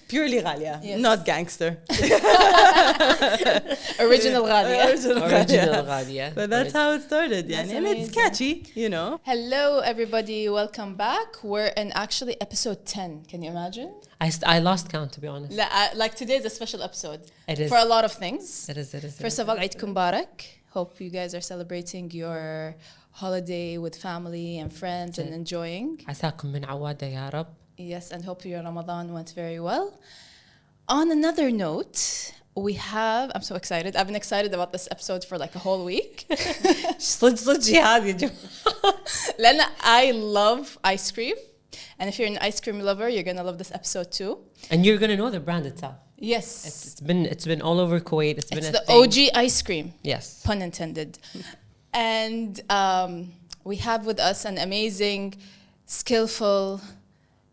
Purely Ghalia, Yes. not gangster. Original Ghalia. Original Ghalia. But that's how it started, That's and it's amazing. catchy, you know. Hello, everybody. Welcome back. We're in actually episode 10. Can you imagine? I lost count, to be honest. Like today is a special episode. It is. For a lot of things. It is. First of all, Eid Mubarak. Hope you guys are celebrating your holiday with family and friends and enjoying. عساكم من عوادة يا رب. Yes, and hope your Ramadan went very well. On another note, I'm so excited. I've been excited about this episode for like a whole week. صدق جهاد يا جماعة. Lena, I love ice cream. And if you're an ice cream lover, you're going to love this episode too. And you're gonna know the brand itself. Yes. It's been all over Kuwait. It's been It's a the thing. OG ice cream. Yes. Pun intended. And we have with us an amazing, skillful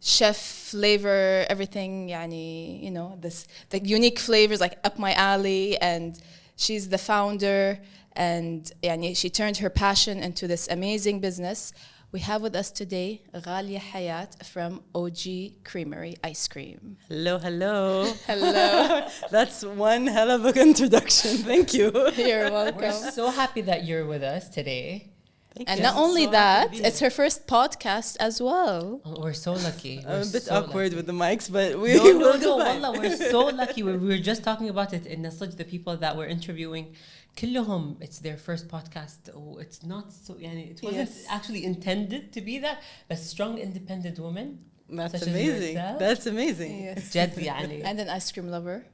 chef, flavor, everything, yani, you know, the unique flavors like up my alley. And she's the founder, and yani, she turned her passion into this amazing business. We have with us today Ghalia Hayat from OG Creamery Ice Cream. Hello. Hello. That's one hell of an introduction. Thank you. You're We're welcome. so happy that you're with us today. And you. not only So happy that, to be it's her first podcast as well. Oh, we're so lucky. I'm We're a bit so awkward lucky. with the mics, but we No, will do fine. wallah, we're so lucky. We were just talking about it in Nasaj, the people that we're interviewing. كلهم, it's their first podcast. Oh, it's not so, yani, it wasn't Yes. actually intended to be that. A strong, independent woman. That's such as amazing. yourself. That's amazing. Yes. جد يعني. And an ice cream lover.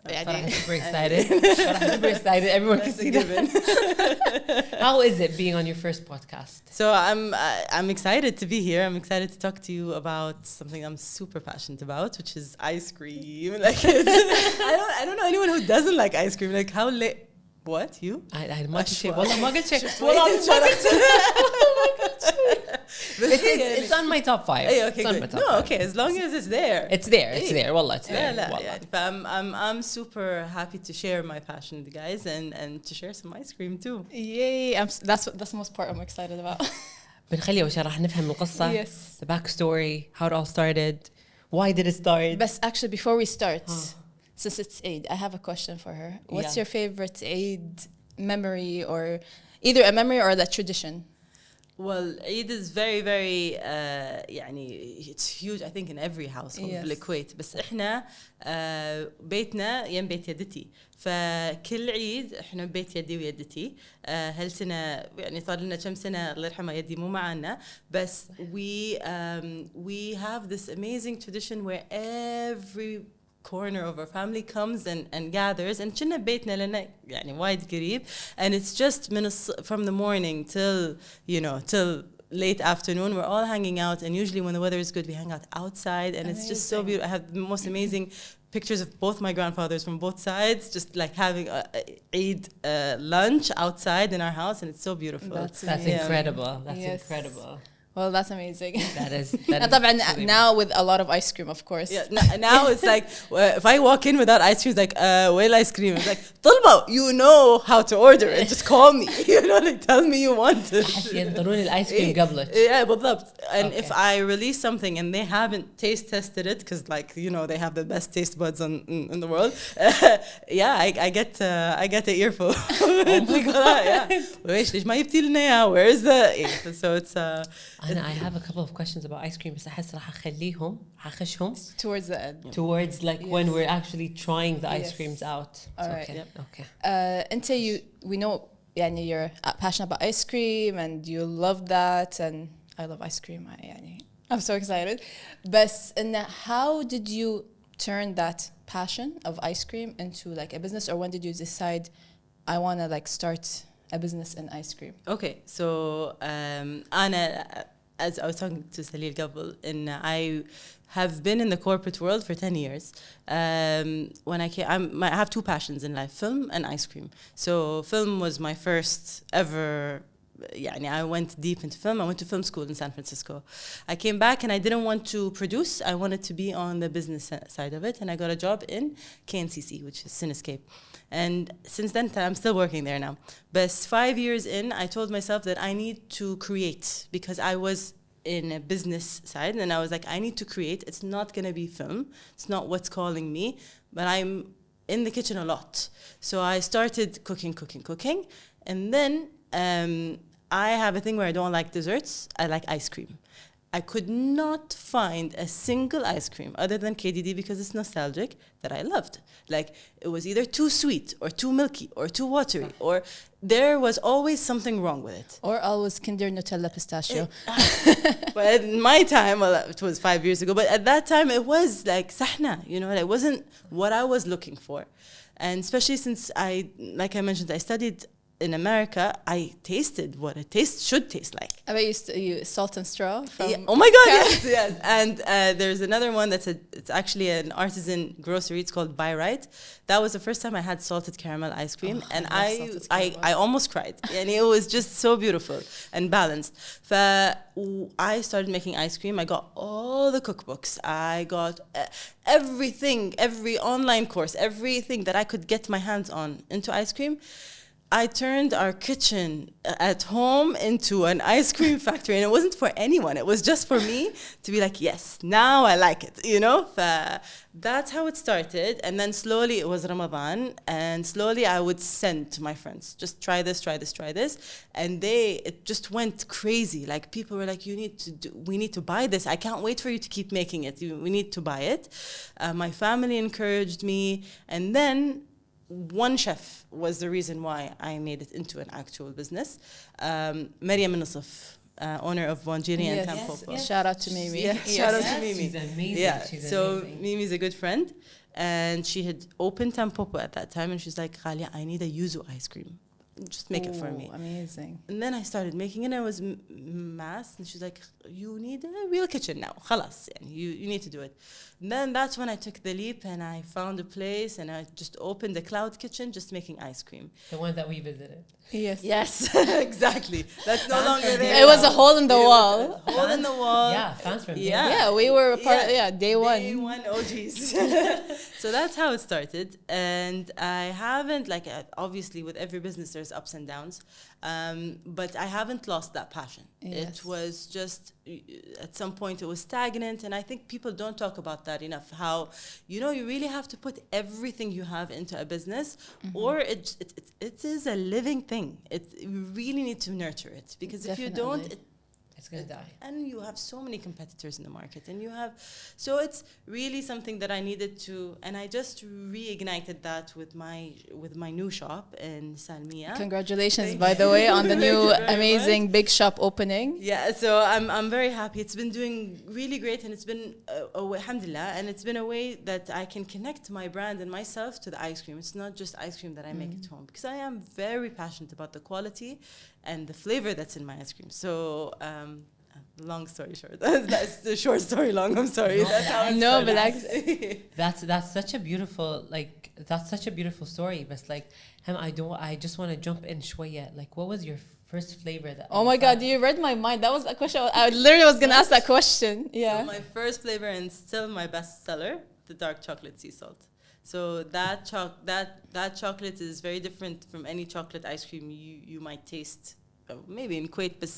Farah, super excited. Farah, super excited. Everyone can That's a see that. given. How is it being on your first podcast? So I'm excited to be here. I'm excited to talk to you about something I'm super passionate about, which is ice cream. Like I don't know anyone who doesn't like ice cream. Like how late? What you? I ما قلت شيء أشوى. والله ما قلت شيء شفت والله وين ما قلت But It's on my top 5. Hey, okay, It's on my good. top No, 5. okay, as long as it's there. It's there والله it's there Yeah, والله. yeah. But I'm super happy to share my passion with you guys and to share some ice cream too. Yay. That's the most part I'm excited about. بنخلي أول شيء راح نفهم القصة. Yes. The backstory, how it all started, why did it start? But actually, before we start, since it's Eid, I have a question for her. What's Yeah. your favorite Eid memory, or either a memory or the tradition? Well, Eid is very, very, يعني it's huge I think in every household Yes. بالكويت. بس إحنا بيتنا يم بيت يدتي. فكل عيد إحنا بيت يدي ويدتي. هالسنة يعني صار لنا كم سنة الله يرحمها يدي مو معنا. بس we have this amazing tradition where every corner of our family comes and gathers and كنا بيتنا لنا يعني وايد قريب and it's just from the morning till late afternoon we're all hanging out and usually when the weather is good we hang out outside and it's just so beautiful. I have the most amazing pictures of both my grandfathers from both sides just like having a Eid lunch outside in our house and it's so beautiful. That's Yeah. incredible. That's Yes. incredible. Well, that's amazing. That is And طبعاً now with a lot of ice cream, of course. Yeah, now it's like if I walk in without ice cream, it's like where ice cream? It's like طلبة, you know how to order it. Just call me. You know, like tell me you want it. ينطروني الايس كريم قبلك. Yeah, بالضبط. And Okay. if I release something and they haven't taste tested it, because like you know they have the best taste buds in the world. Yeah, I get the earful. وإيش ليش ما جبتي لنا إياه? Where is the? So it's I have a couple of questions about ice cream بس أحس راح أخشهم Towards the end. towards like when Yes. we're actually trying the ice Yes. creams out. All right. Okay. Yep. Okay. Until we know يعني you're passionate about ice cream and you love that and I love ice cream. I'm so excited. But how did you turn that passion of ice cream into like a business, or when did you decide I want to like start a business in ice cream? Okay, so Anna, as I was talking to Salil قبل, and I have been in the corporate world for 10 years. When I came, I have two passions in life, film and ice cream. So film was my first ever, I went deep into film. I went to film school in San Francisco. I came back and I didn't want to produce. I wanted to be on the business side of it. And I got a job in KNCC, which is Cinescape. And since then, I'm still working there now. But 5 years in, I told myself that I need to create because I was in a business side, and I was like, I need to create. It's not gonna be film. It's not what's calling me, but I'm in the kitchen a lot. So I started cooking, and then I have a thing where I don't like desserts. I like ice cream. I could not find a single ice cream other than KDD because it's nostalgic that I loved. Like, it was either too sweet or too milky or too watery, or there was always something wrong with it. Or always Kinder Nutella pistachio. But in my time, well, it was 5 years ago, but at that time it was like sahna, you know, it wasn't what I was looking for. And especially since like I mentioned, I studied in America, I tasted what it should taste like. I bet you salt and straw from... Yeah. Oh my God, yes. And there's another one it's actually an artisan grocery. It's called Buy Right. That was the first time I had salted caramel ice cream. And I almost cried. And it was just so beautiful and balanced. I started making ice cream. I got all the cookbooks. I got everything, every online course, everything that I could get my hands on into ice cream. I turned our kitchen at home into an ice cream factory, and it wasn't for anyone. It was just for me to be like, yes, now I like it, you know? That's how it started. And then slowly it was Ramadan, and slowly I would send to my friends, just try this. And it just went crazy. Like, people were like, we need to buy this. I can't wait for you to keep making it. We need to buy it. My family encouraged me. And then one chef was the reason why I made it into an actual business. Maryam Nisaf, owner of Wanjiri and Tampopo. Yes. Shout out to Mimi. Shout out to Mimi. She's amazing. Yeah. So amazing. Mimi's a good friend, and she had opened Tampopo at that time, and she's like, Ghalia, I need a yuzu ice cream. Just make it for me. Amazing. And then I started making it, and it was mass. And she's like, you need a real kitchen now. Khalas, you need to do it. And then that's when I took the leap, and I found a place, and I just opened a cloud kitchen, just making ice cream. The one that we visited. Yes, exactly. That's no longer there. It was a hole in the wall. A hole in the wall. Yeah, fans from Yeah, we were a part of, day one. Day one OGs. So that's how it started. And I haven't, obviously with every business there's ups and downs, but I haven't lost that passion. Yes. It was just, at some point it was stagnant, and I think people don't talk about that enough, how, you really have to put everything you have into a business, or it is a living thing. You really need to nurture it, because if you don't, it's going to die. And you have so many competitors in the market, and so it's really something that I needed to, and I just reignited that with my new shop in Salmiya. Congratulations, by the way, on the new amazing big shop opening. Yeah, so I'm very happy. It's been doing really great, and it's been alhamdulillah, and it's been a way that I can connect my brand and myself to the ice cream. It's not just ice cream that I make at home, because I am very passionate about the quality and the flavor that's in my ice cream. So long story short, that's the short story long. I'm sorry. That's how that's such a beautiful story. But I just want to jump in shwaya. Like, what was your first flavor that? Oh my God, you read my mind. That was a question. I literally was gonna ask that question. Yeah. So my first flavor, and still my best seller, the dark chocolate sea salt. So that chocolate is very different from any chocolate ice cream you might taste, maybe in Kuwait, but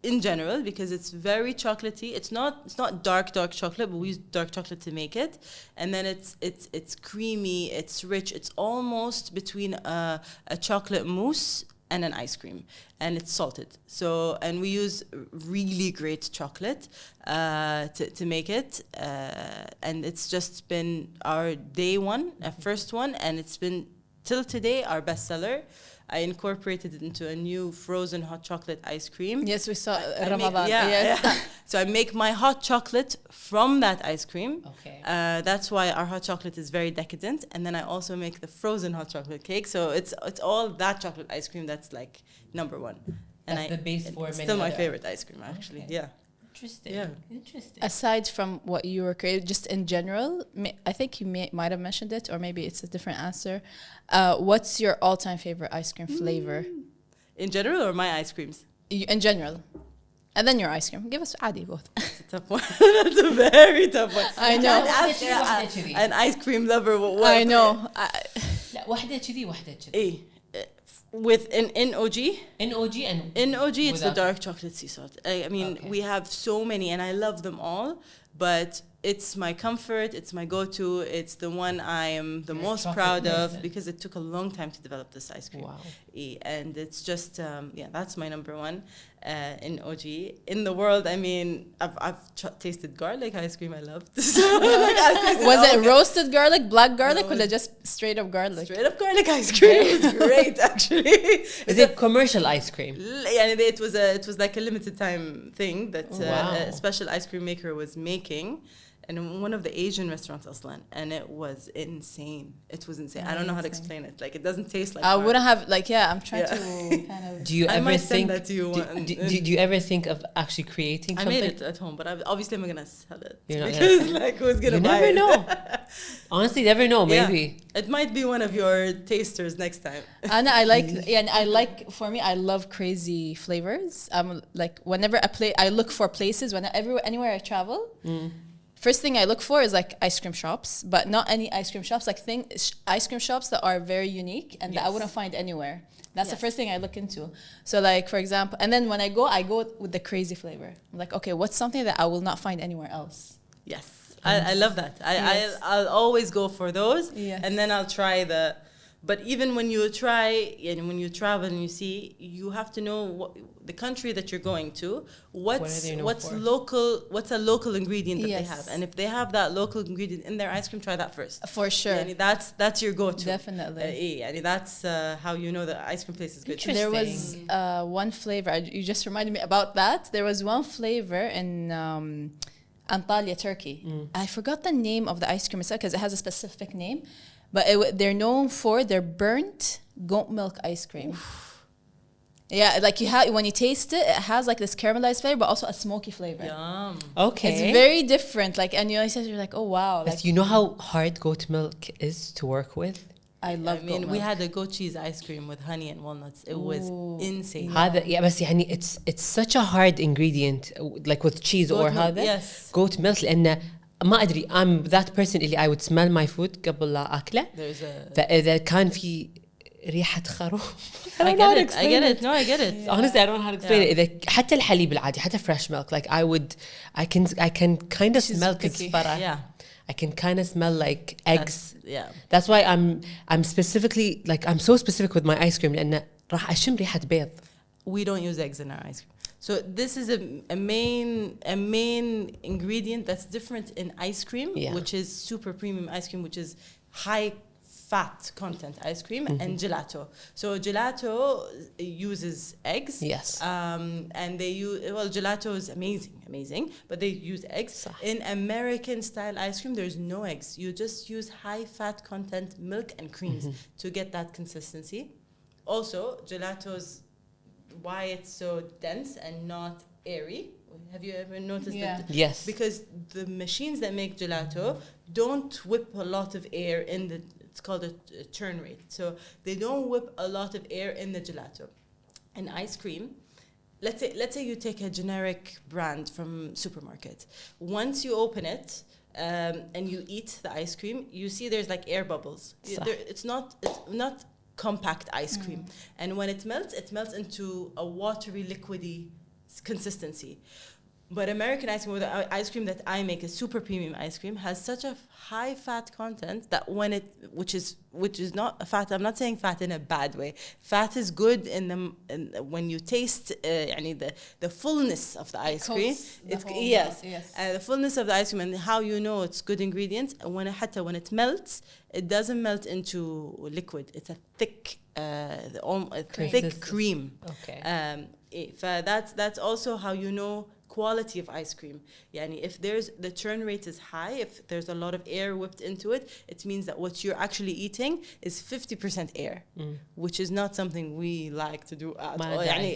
in general, because it's very chocolatey. It's not dark chocolate, but we use dark chocolate to make it, and then it's creamy, it's rich, it's almost between a chocolate mousse and an ice cream, and it's salted. So, and we use really great chocolate to make it, and it's just been our day one, first one, and it's been till today our bestseller. I incorporated it into a new frozen hot chocolate ice cream. Yes, we saw Ramadan. So I make my hot chocolate from that ice cream. Okay. That's why our hot chocolate is very decadent. And then I also make the frozen hot chocolate cake. So it's all that chocolate ice cream that's like number one. That's the base for it's many still my other. favorite ice cream, actually. Okay. Yeah. Interesting. Yeah. Interesting. Aside from what you were creating, just in general, I think you might have mentioned it, or maybe it's a different answer. What's your all-time favorite ice cream flavor? In general, or my ice creams? In general. And then your ice cream. Give us adi both. That's a tough one. That's a very tough one. I know. An ice cream lover. I know. لا واحدة كذي واحدة كذي. إيه. with an NOG. NOG and NOG, it's the without- dark chocolate sea salt. I mean, Okay. we have so many, and I love them all. But it's my comfort. It's my go-to. It's the one I am the You're a most chocolate proud of person. because it took a long time to develop this ice cream. Wow. And it's just that's my number one in OG in the world. I mean, I've tasted garlic ice cream. I love so, like, I've tasted Was all it of roasted garlic, black garlic, No, or just straight up garlic? straight up garlic ice cream. It's great, actually. Is it commercial ice cream? Yeah, it was like a limited time thing that Wow. a special ice cream maker was making. And in one of the Asian restaurants, Aslan, and it was insane. It was insane. I don't know how to explain it. Like, it doesn't taste like. I wouldn't have I'm trying Yeah. to kind of. Do you I ever might think? send that to you. Do you ever think of actually creating I something? made it at home, but obviously I'm gonna sell it You're not because gonna like who's gonna You buy never it? know. Honestly, you never know. Yeah. Maybe. It might be one of your tasters next time. And I like for me, I love crazy flavors. Like whenever I look for places. Anywhere I travel. First thing I look for is like ice cream shops, but not any ice cream shops. Like ice cream shops that are very unique and that I Yes. wouldn't find anywhere. That's the Yes. first thing I look into. So like for example, and then when I go with the crazy flavor. I'm like, okay, what's something that I will not find anywhere else? Yes, I love that. Yes. I'll always go for those, Yes. and then I'll try the. But even when you try and when you travel and you see, you have to know the country that you're going to. What are they known What's for? local? What's a local ingredient that they Yes. have? And if they have that local ingredient in their ice cream, try that first. For sure. Yani that's your go-to. Definitely. Yani that's how you know the ice cream place is good. Interesting. There was one flavor. You just reminded me about that. There was one flavor in Antalya, Turkey. I forgot the name of the ice cream itself because it has a specific name, but they're known for their burnt goat milk ice cream. Yeah, like when you taste it, it has like this caramelized flavor, but also a smoky flavor. Yum. Okay. It's very different. Like, and you're like, oh wow, But like you know how hard goat milk is to work with? I love. I mean, goat we milk. had a goat cheese ice cream with honey and walnuts. It was insane. هذا yeah, بس يعني it's such a hard ingredient like with cheese Goat or milk, هذا yes. goat milk لأن ما أدري I'm that person اللي I would smell my food قبل لا أكله There's a. فإذا كان في ريحة خروف I get it. I get it. No, I get it. honestly I don't know how to explain it إذا حتى الحليب العادي حتى fresh milk like I can kind of She's smell picky. كزفرة Yeah. I can kind of smell like eggs Yeah. that's why I'm specifically like I'm so specific with my ice cream لأن راح أشم ريحة بيض We don't use eggs in our ice cream. So this is a main ingredient that's different in ice cream, Yeah. which is super premium ice cream, which is high fat content ice cream, and gelato. So gelato uses eggs. Yes. And they use gelato is amazing, but they use eggs. صح. In American style ice cream, there's no eggs. You just use high fat content milk and creams to get that consistency. Also, gelato's why it's so dense and not airy. Have you ever noticed Yeah. that? yes Because the machines that make gelato don't whip a lot of air in the. It's called a churn rate. So they don't whip a lot of air in the gelato. And ice cream, let's say you take a generic brand from supermarket. Once you open it and you eat the ice cream, you see there's like air bubbles. صح. It's not compact ice cream. And when it melts into a watery, liquidy consistency. But American ice cream, or the ice cream that I make, a super premium ice cream, has such a high fat content that which is not fat. I'm not saying fat in a bad way. Fat is good when you taste the fullness of the ice cream. It's Yes. The fullness of the ice cream and how you know it's good ingredients. When it melts, it doesn't melt into liquid. It's a thick, thick cream. okay That's also how you know quality of ice cream. Yani if the churn rate is high, if there's a lot of air whipped into it, it means that what you're actually eating is 50% air, which is not something we like to do at all. Yani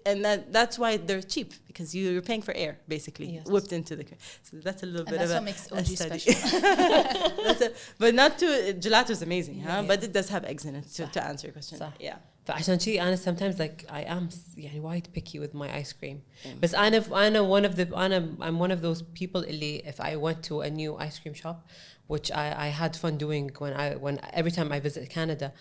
and that's why they're cheap, because you're paying for air basically, Yes. whipped into the. So that's a little And bit that's of what makes a OG study. special. But not too. Gelato is amazing, huh? Yeah. But it does have eggs in it. To answer your question, صح. yeah. فعشان شيء أنا sometimes like I am يعني وايد picky with my ice cream بس أنا I'm one of those people اللي if I went to a new ice cream shop which I had fun doing when every time I visit Canada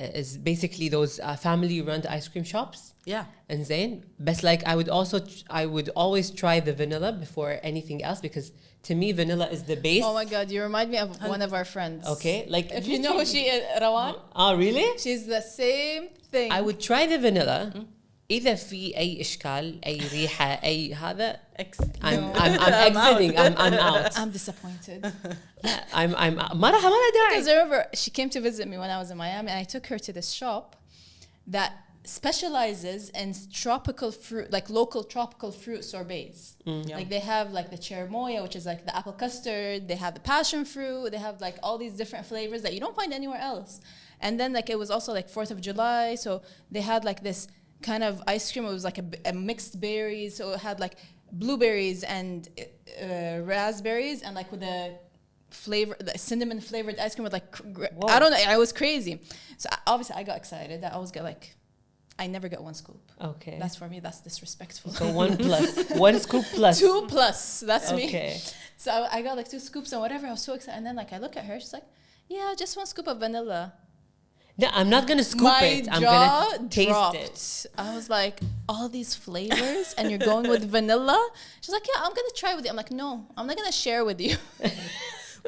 is basically those family-run ice cream shops. Yeah. And Zayn, but like I would always try the vanilla before anything else, because to me vanilla is the base. Oh my God, you remind me of one of our friends. Okay, like If you know who she is, Rawan. Oh really? She's the same thing. I would try the vanilla. إذا في أي إشكال أي ريحة أي هذا I'm exiting. I'm out. I'm disappointed. I'm ما لها داعي. Because I remember she came to visit me when I was in Miami, and I took her to this shop that specializes in tropical fruit, like local tropical fruit sorbets. Like they have like the cherimoya, which is like the apple custard. They have the passion fruit. They have like all these different flavors that you don't find anywhere else. And then like it was also like 4th of July, so they had like this kind of ice cream. It was like a mixed berries, so it had like blueberries and raspberries, and like with the flavor, the cinnamon flavored ice cream with like I don't know, I was crazy. So obviously I got excited. I always get like, I never get one scoop. Okay, that's for me, that's disrespectful. So 1+, 1 scoop plus 2+, that's me. Okay. So I got like 2 scoops and whatever. I was so excited, and then like I look at her, she's like, yeah, just 1 scoop of vanilla. No, I'm not gonna scoop it. I'm gonna taste it. I was like, all these flavors, and you're going with vanilla? She's like, yeah, I'm gonna try with you. I'm like, no, I'm not gonna share with you.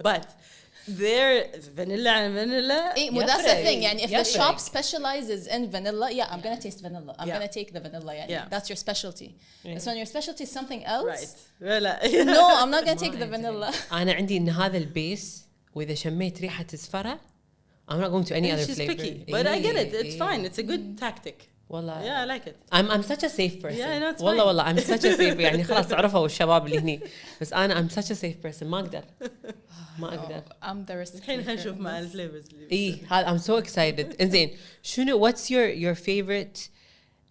But there, vanilla and vanilla. Well, that's the thing. And if the shop specializes in vanilla, yeah, I'm gonna taste vanilla. I'm gonna take the vanilla. Yeah, that's your specialty. So when your specialty is something else, right? No, I'm not gonna take the vanilla. أنا عندي إن هذا البيس، وإذا شميت ريحة زفرة I'm not going to any other she's flavor. Picky, but I get it. It's fine. It's a good tactic. والله. Yeah, I like it. I'm such a safe person. Yeah, I know, it's والله I'm such a safe. يعني خلاص عرفوا الشباب اللي هني. بس أنا I'm such a safe person. ما أقدر. ما أقدر. I'm the risk. الحين هنشوف مع الفليفرز. إيه هذا I'm so excited. إنزين شنو what's your favorite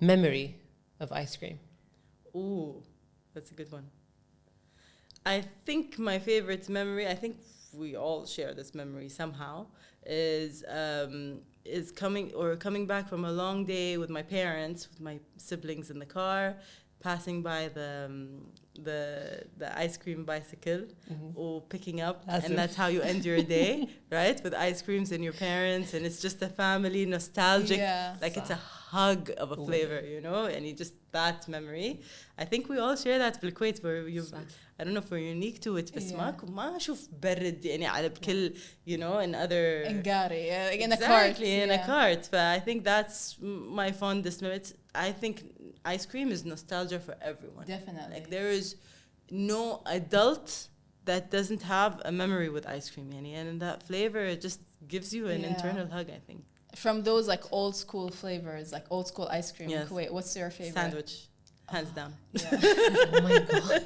memory of ice cream? Ooh, that's a good one. I think my favorite memory, I think we all share this memory somehow, is coming back from a long day with my parents, with my siblings in the car, passing by the ice cream bicycle, or picking up, and that's how you end your day, right? With ice creams and your parents, and it's just a family nostalgic, like it's a hug of a flavor, you know, and you just that memory. I think we all share that بالكويت, where you, I don't know if we're unique to it, بس ما أشوف برد يعني على بكل, you know, in other in Ghalia, in a cart. Exactly, in a cart. But I think that's my fondest memory. I think ice cream is nostalgia for everyone. Definitely. Like there is no adult that doesn't have a memory with ice cream, yani, and that flavor it just gives you an internal hug, I think. From those like old school flavors, like old school ice cream in Kuwait, what's your favorite? Sandwich, hands down. Oh my god.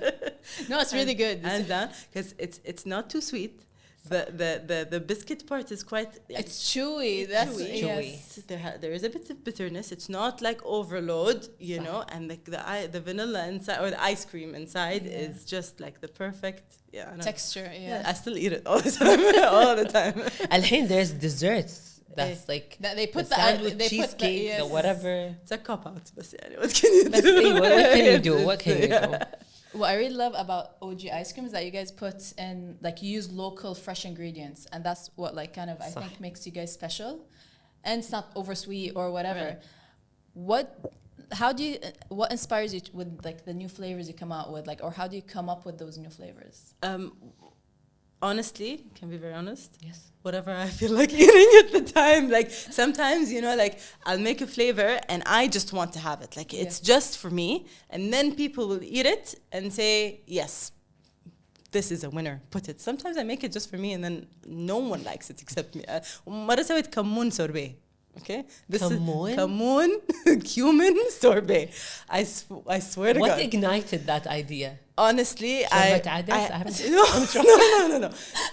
No, it's really good. Hands down, because it's not too sweet. The biscuit part is quite. It's chewy. That's chewy. Yes. There is a bit of bitterness. It's not like overload, you know, and the vanilla inside or the ice cream inside is just like the perfect texture. Yeah. I still eat it all the time. All the time. الحين there's desserts. That's like that they put the sandwich, cheesecake, the whatever. It's a cop out, but yeah, what can you do? What can you do? What can you do? What I really love about OG ice cream is that you guys put in, like, you use local fresh ingredients, and that's what like kind of I think makes you guys special, and it's not over sweet or whatever. What inspires you with like the new flavors you come out with, like, or how do you come up with those new flavors? Honestly, can be very honest. Yes. Whatever I feel like eating at the time. Like sometimes, you know, like I'll make a flavor and I just want to have it. Like it's just for me. And then people will eat it and say, yes, this is a winner. Put it. Sometimes I make it just for me and then no one likes it except me. مرة سويت كمون sorbet. Okay? This كمون? is كمون cumin sorbet. I swear to God. What ignited that idea? Honestly, no.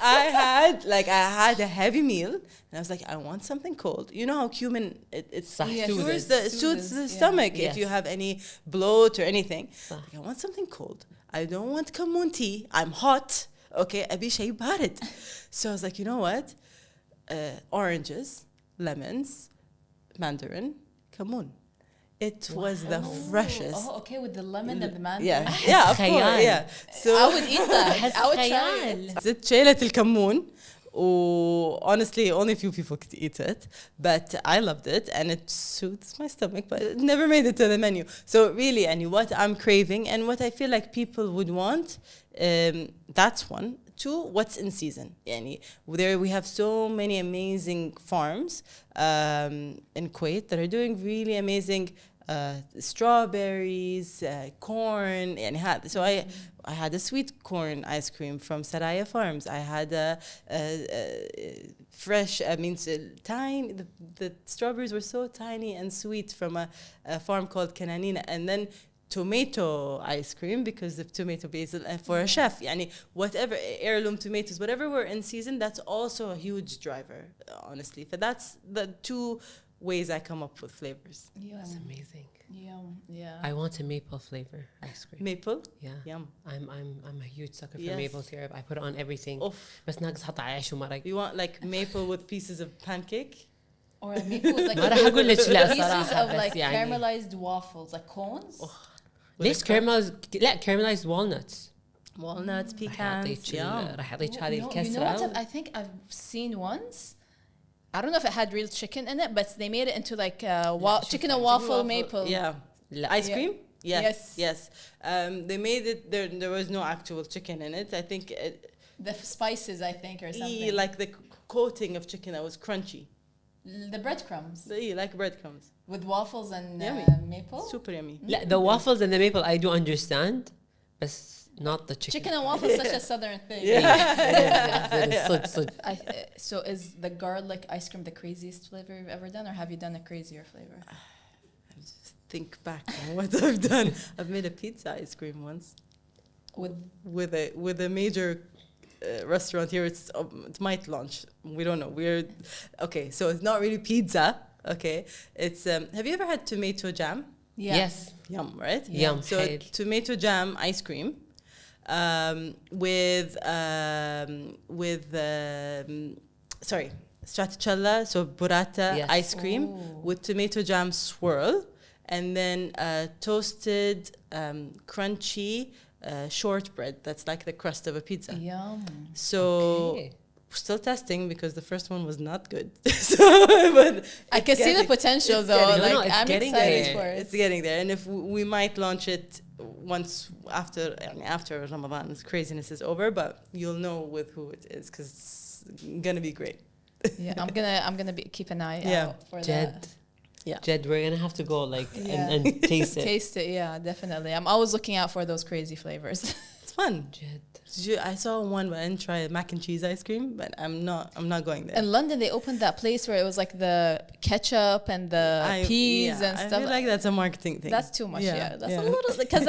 I had a heavy meal, and I was like, I want something cold. You know how cumin soothes the stomach if you have any bloat or anything. Like, I want something cold. I don't want kamoon tea. I'm hot. Okay, أبي شيء بارد. So I was like, you know what? Oranges, lemons, mandarin, kamoon. It was the freshest. Oh, okay, with the lemon and the mandarin. Yeah, of course. Yeah. So I would eat that. I would try it. زدت شيلة الكمون honestly, only a few people could eat it, but I loved it and it suits my stomach, but it never made it to the menu. So really, and what I'm craving and what I feel like people would want, that's one. Two, what's in season. Yani, there we have so many amazing farms in Kuwait that are doing really amazing strawberries, corn, and so I had a sweet corn ice cream from Saraya Farms. I had a fresh, tiny. The strawberries were so tiny and sweet from a farm called Kananina, and then tomato ice cream because of tomato basil for a chef. Yani whatever heirloom tomatoes, whatever were in season, that's also a huge driver, honestly. But that's the two ways I come up with flavors. That's amazing. Yeah. I want a maple flavor ice cream. Maple? Yeah. Yum. I'm a huge sucker for maple syrup. I put it on everything. بس ناقص حط عيش ومرق. You want like maple with pieces of pancake? Or a maple with like ما راح أقول لك لا pieces صراحة of like بس يعني. caramelized waffles, like cones. ليش caramelized walnuts. Walnuts, pecans. راح أعطيك هذه You know الكسرة. what I think I've seen once? I don't know if it had real chicken in it, but they made it into like chicken and waffle maple. Yeah. Ice cream? Yes. They made it, there was no actual chicken in it. I think The spices, I think, or something. like the coating of chicken that was crunchy. The breadcrumbs. Like breadcrumbs. With waffles and maple. Super yummy. لا, the waffles and the maple I do understand, but not the chicken. Chicken and waffle is such a southern thing. So is the garlic ice cream the craziest flavor you've ever done, or have you done a crazier flavor? Think back on what I've done. I've made a pizza ice cream once with a major restaurant here. It might launch. We don't know. Okay. So it's not really pizza. Okay. It's have you ever had tomato jam? Yeah. Yes. Yum, right? Yum. So tomato jam ice cream with stracciatella, so burrata ice cream with tomato jam swirl, and then toasted crunchy shortbread that's like the crust of a pizza. Yum. So we're still testing because the first one was not good. But I can see the potential though. I'm excited for it. It's getting there, and if we might launch it once after Ramadan's craziness is over, but you'll know with who it is because it's gonna be great. Yeah, I'm gonna keep an eye out for Jed. that. Yeah, Jed, we're gonna have to go and taste it. Taste it, yeah, definitely. I'm always looking out for those crazy flavors. It's fun. Jed. I saw one, but I didn't try mac and cheese ice cream. But I'm not going there. In London, they opened that place where it was like the ketchup and the peas and stuff. I feel like that's a marketing thing. That's too much. Yeah, that's a little because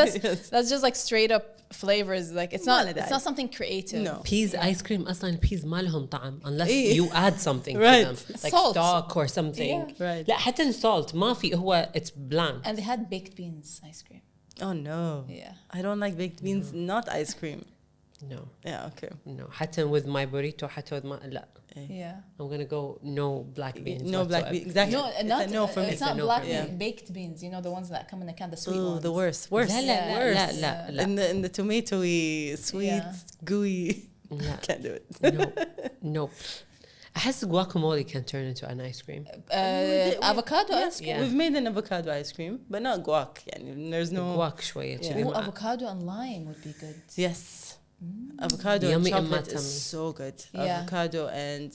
that's just like straight up flavors. Like it's not something creative. No. Peas ice cream أصلاً peas ما لهم طعم unless you add something to them, like salt. stock or something. Yeah. Right. لا حتى salt ما في هو it's bland. And they had baked beans ice cream. Oh no. Yeah. I don't like baked beans. Not ice cream. No. Yeah. Okay. No. حتى with my burrito حتى with my لا. Yeah. I'm gonna go no black beans. No black beans. Exactly. No, for me. it's not black beans. Baked beans. You know the ones that come in a can, the sweet ones. The worst. لا. In the tomatoey, sweet, gooey. لا. Can't do it. No. أحس guacamole can turn into an ice cream. Avocado ice cream. Yeah. We've made an avocado ice cream, but not guac. يعني, there's no guac شوية. Avocado and lime would be good. Yes. Avocado Yummy and in my chocolate is so good. Yeah. Avocado and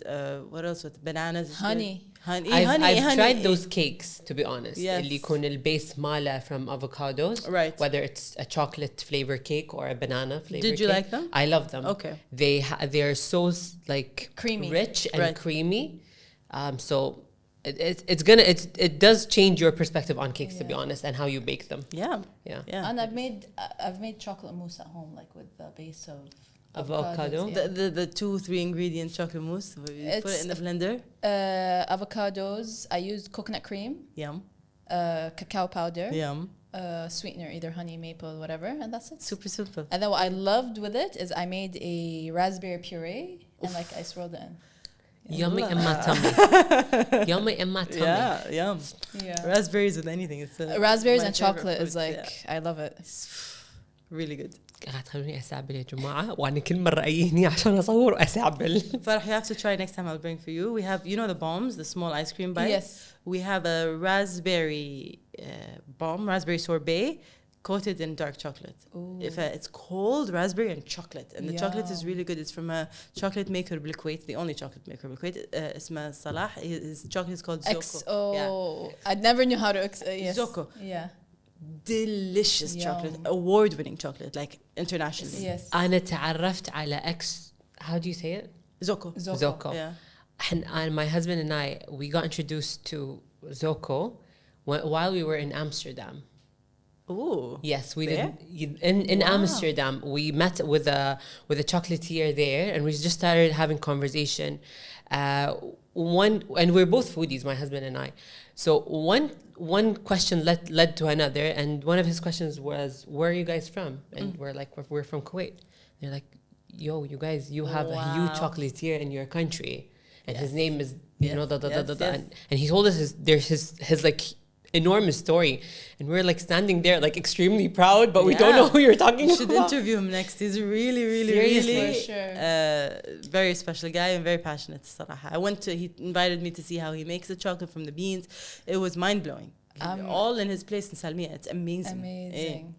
what else with bananas? Honey. I've tried those cakes, to be honest. Yes. اللي يكون البيس ماله from avocados. Right. Whether it's a chocolate flavor cake or a banana flavor cake. Did you like them? I love them. Okay. They're so like creamy, rich and creamy. So it does change your perspective on cakes, to be honest, and how you bake them. Yeah. And I've made chocolate mousse at home, like with the base of avocado. The 2-3 ingredient chocolate mousse. You put it in the blender. Avocados. I used coconut cream. Yum. Cacao powder. Yum. Sweetener, either honey, maple, whatever, and that's it. Super simple. And then what I loved with it is I made a raspberry puree and like I swirled it in. Yummy in my tummy. Yummy in my tummy. Yeah, yum. Yeah. Raspberries with anything. It's Raspberries and favorite chocolate fruit, is like I love it. Really good. قاعد خلوني أسعبل يا جماعة وأنا كل مرة أجيني عشان أصور وأسعبل. Farah, you have to try next time I'll bring for you. We have, you know, the bombs, the small ice cream bites. Yes. We have a raspberry bomb, raspberry sorbet, coated in dark chocolate. It's called raspberry and chocolate, and the chocolate is really good. It's from a chocolate maker in Kuwait, the only chocolate maker in Kuwait. Isma Salah. His chocolate is called Zoko. XO. I never knew how to yes. Zoko. Yeah. Delicious chocolate, award-winning chocolate, like internationally. Yes. أنا تعرفت على how do you say it? Zoko. Zoko. Yeah. And my husband and I, we got introduced to Zoko while we were in Amsterdam. Ooh. Yes, we There? did. In Amsterdam, we met with a chocolatier there, and we just started having conversation. And we're both foodies, my husband and I. So one question led to another, and one of his questions was, "Where are you guys from?" And we're like, "We're from Kuwait." They're like, "Yo, you guys, you have a huge chocolatier in your country, and his name is you know And he told us his like enormous story, and we're like standing there like extremely proud, but we don't know who you're talking You about. should interview him next. He's really, really, Seriously? really For sure. very special guy and very passionate. He invited me to see how he makes the chocolate from the beans. It was mind blowing. All in his place in Salmiya. It's amazing. Amazing.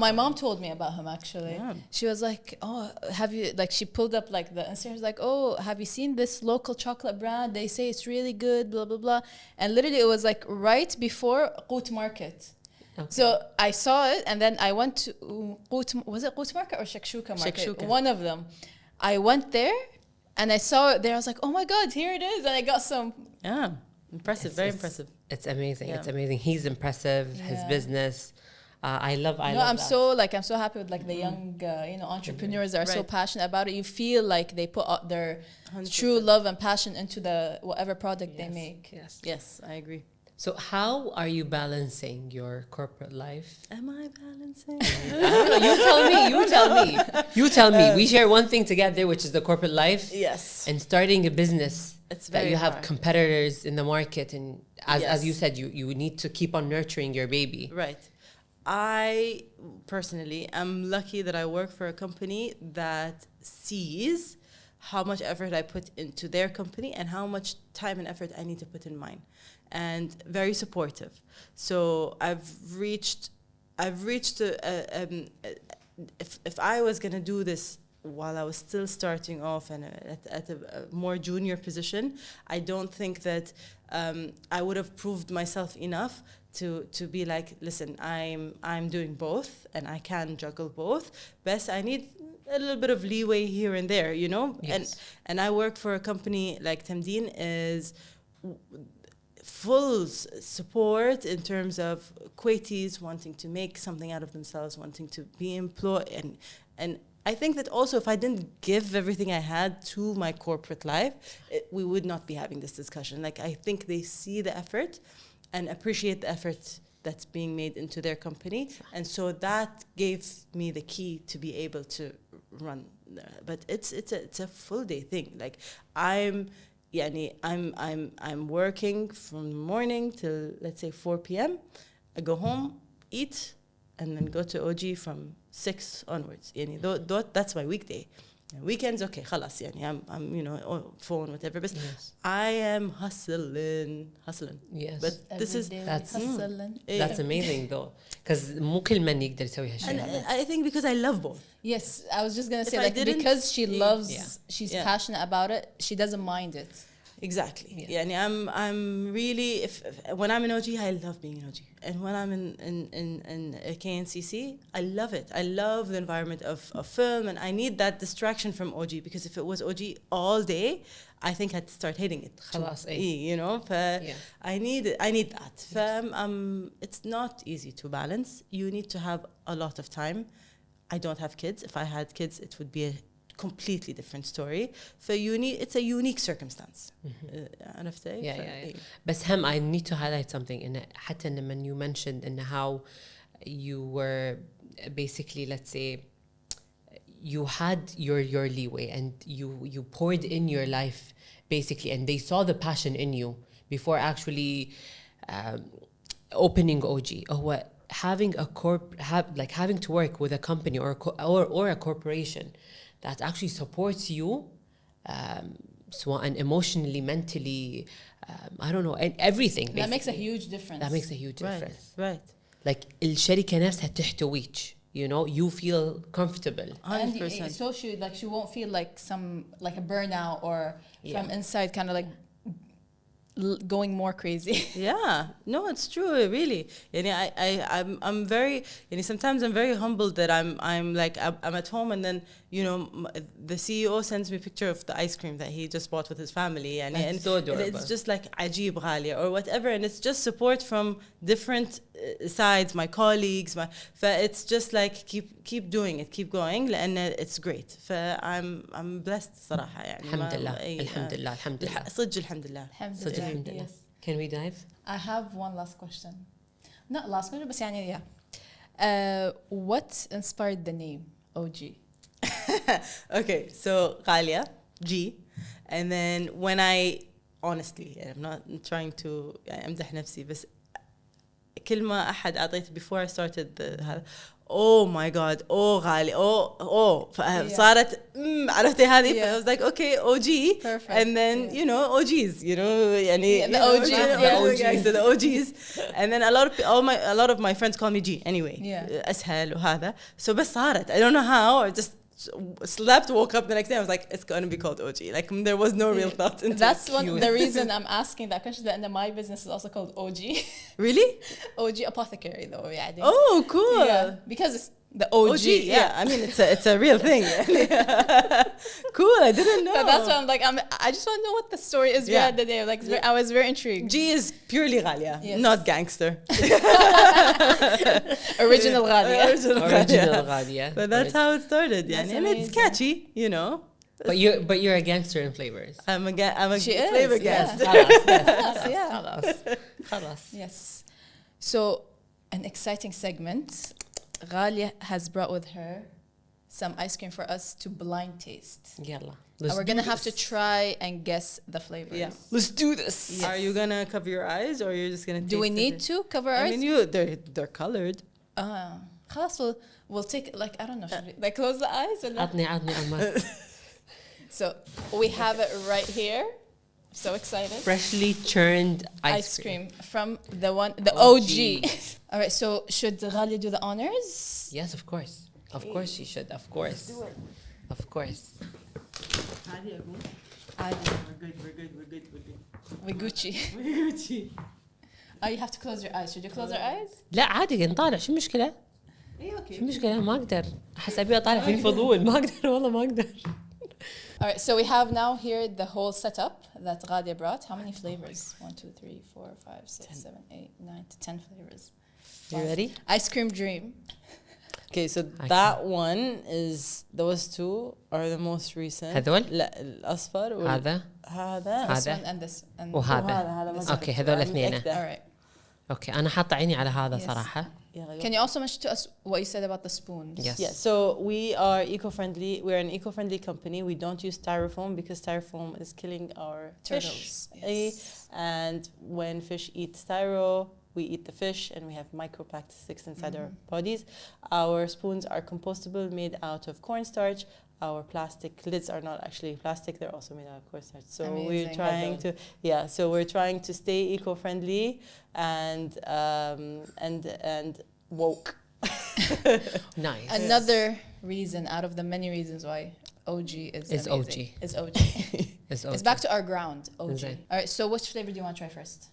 My mom told me about him actually. Yeah. She was like, "Oh, have you like?" She pulled up like the Instagram. She was like, "Oh, have you seen this local chocolate brand? They say it's really good." Blah blah blah. And literally, it was like right before Qout Market. Okay. So I saw it, and then I went to Qout. Was it Qout Market or Shakshuka Market? Shakshuka. One of them. I went there, and I saw it there. I was like, "Oh my God, here it is!" And I got some. Yeah. Impressive. Very impressive. It's amazing. Yeah. It's amazing. He's impressive. His business. I love I'm that. I'm so happy with like the young entrepreneurs that are so passionate about it. You feel like they put out their 100%. true love and passion into the whatever product they make. Yes, I agree. So how are you balancing your corporate life? Am I balancing? I don't know. You tell me. You tell me. We share one thing together, which is the corporate life. Yes. And starting a business It's that very you have hard. competitors in the market, and as you Yes. said, you need to keep on nurturing your baby. Right. I personally am lucky that I work for a company that sees how much effort I put into their company and how much time and effort I need to put in mine, and very supportive. So I've reached if I was going to do this while I was still starting off and at a more junior position, I don't think that I would have proved myself enough to be like, listen, I'm doing both and I can juggle both. Best I need a little bit of leeway here and there, you know. Yes. And I work for a company like Tamdeen is full support in terms of Kuwaitis wanting to make something out of themselves, wanting to be employed, and I think that also if I didn't give everything I had to my corporate life, we would not be having this discussion. Like, I think they see the effort and appreciate the effort that's being made into their company, and so that gave me the key to be able to run. But it's a full day thing. Like, I'm working from the morning till, let's say, 4 p.m. I go home, eat, and then go to OG from 6 onwards. That's my weekday. Weekends, okay, خلاص I'm phone, whatever. But Yes. I am hustling. Yes. But this is That's amazing though, because مو كل من يقدر يسوي هالشيء. and I think because I love both. Yes, I was just gonna say If I like didn't- because she loves, she's Yeah. passionate about it. She doesn't mind it. Exactly. Yeah. I'm really if when I'm in OG, I love being in OG, and when I'm in KNCC, I love it. I love the environment of film, and I need that distraction from OG, because if it was OG all day, I think I'd start hating it. خلاص You know, Yeah. I need that. It's not easy to balance. You need to have a lot of time. I don't have kids. If I had kids, it would be a completely different story. It's a unique circumstance. عرفت؟ Yeah. But Ham, I need to highlight something. In حتى when you mentioned in how you were basically, let's say, you had your leeway and you poured in your life basically, and they saw the passion in you before actually opening OG. having having to work with a company or a corporation that actually supports you, سواء emotionally, mentally, I don't know, and everything. That makes a huge difference. That makes a huge difference. Right. Like الشركة نفسها تحتويك. You know, you feel comfortable. 100%. So she won't feel like a burnout or from inside kind of like going more crazy. Yeah, no, it's true, really. I'm very, sometimes I'm very humbled that I'm like, I'm at home and then, the CEO sends me a picture of the ice cream that he just bought with his family. And so adorable. It's just like عجيب Ghalia or whatever. And it's just support from different sides, my colleagues. It's just like, keep doing it, keep going. And it's great. I'm blessed صراحة يعني. الحمد لله. الحمد لله. الحمد لله. صدق الحمد لله. صدق الحمد لله. Can we dive? I have one last question. Not last question, but يعني, what inspired the name OG? Okay, so Ghalia, G. And then when honestly, I'm not trying to أمدح نفسي, بس كلمة أحد أعطيته before I started هذا. Oh my God, غالي, صارت عرفتي هذه. I was like, okay, OG. Perfect. And then, OGs, يعني. The OGs. The OGs. And then a lot of my friends call me G anyway. Yeah. أسهل وهذا. So بس صارت. I don't know how. I just slept, woke up the next day. I was like, it's going to be called OG. Like there was no real thought into That's it. the reason I'm asking that question. That my business is also called OG. Really? OG apothecary though. Yeah. Oh, cool. Yeah, because it's the OG. Yeah. I mean, it's a real thing. Cool. I didn't know. So that's why I'm like, I just want to know what the story is behind the name. Like, I was very intrigued. G is purely Ghalia, Yes. not gangster. Original Ghalia. Original Ghalia. But that's how it started, That's and it's amazing. catchy, But you're a gangster in flavors. I'm a She is, flavor yeah. gangster. خلاص. Yes. So, an exciting segment. Ghalia has brought with her some ice cream for us to blind taste. يلا. And we're going to have to try and guess the flavors. Yeah. Let's do this. Yes. Are you gonna cover your eyes, or you're just gonna? Do we taste need it? to cover our I eyes? mean, they're colored. خلاص, we'll take, like, I don't know, should we, like, close the eyes? Or عطني أمك. So, we have it right here. So excited. Freshly churned Ice cream from the OG. OG. All right, so should Ghalia do the honors? Yes, of course. Of course she should. Of course. Of course. We're good. We Gucci. Oh, you have to close your eyes. Should you close your eyes? لا عادي نطالع شو المشكلة؟ اوكي. شو المشكلة؟ ما أقدر. أحس أبي أطالع في الفضول ما أقدر والله ما أقدر. All right, so we have now here the whole setup that Ghalia brought. How many flavors? 1, 2, 3, 4, 5, 6, 7, 8, 9 to 10 flavors. You ready? Ice cream dream. Okay, so that one is, those two are the most recent. هذول؟ لا الأصفر هذا هذا This one and this. And وهذا. ما أوكي أعرف. هذول I'm اثنين. All right. أوكي أنا حاطة عيني على هذا Yes. صراحة. Can you also mention to us what you said about the spoons? Yes. Yeah, so we are eco-friendly. We're an eco-friendly company. We don't use styrofoam because styrofoam is killing our Turtles. fish. Yes. And when fish eat styro, we eat the fish and we have microplastics inside our bodies. Our spoons are compostable, made out of cornstarch. Our plastic lids are not actually plastic; they're also made out of cornstarch. So we're Amazing. we're trying to stay eco-friendly and woke. Nice. Another reason out of the many reasons why OG is Is amazing. OG. Is OG. It's It's back to our ground, OG. Insane. All right, so which flavor do you want to try first?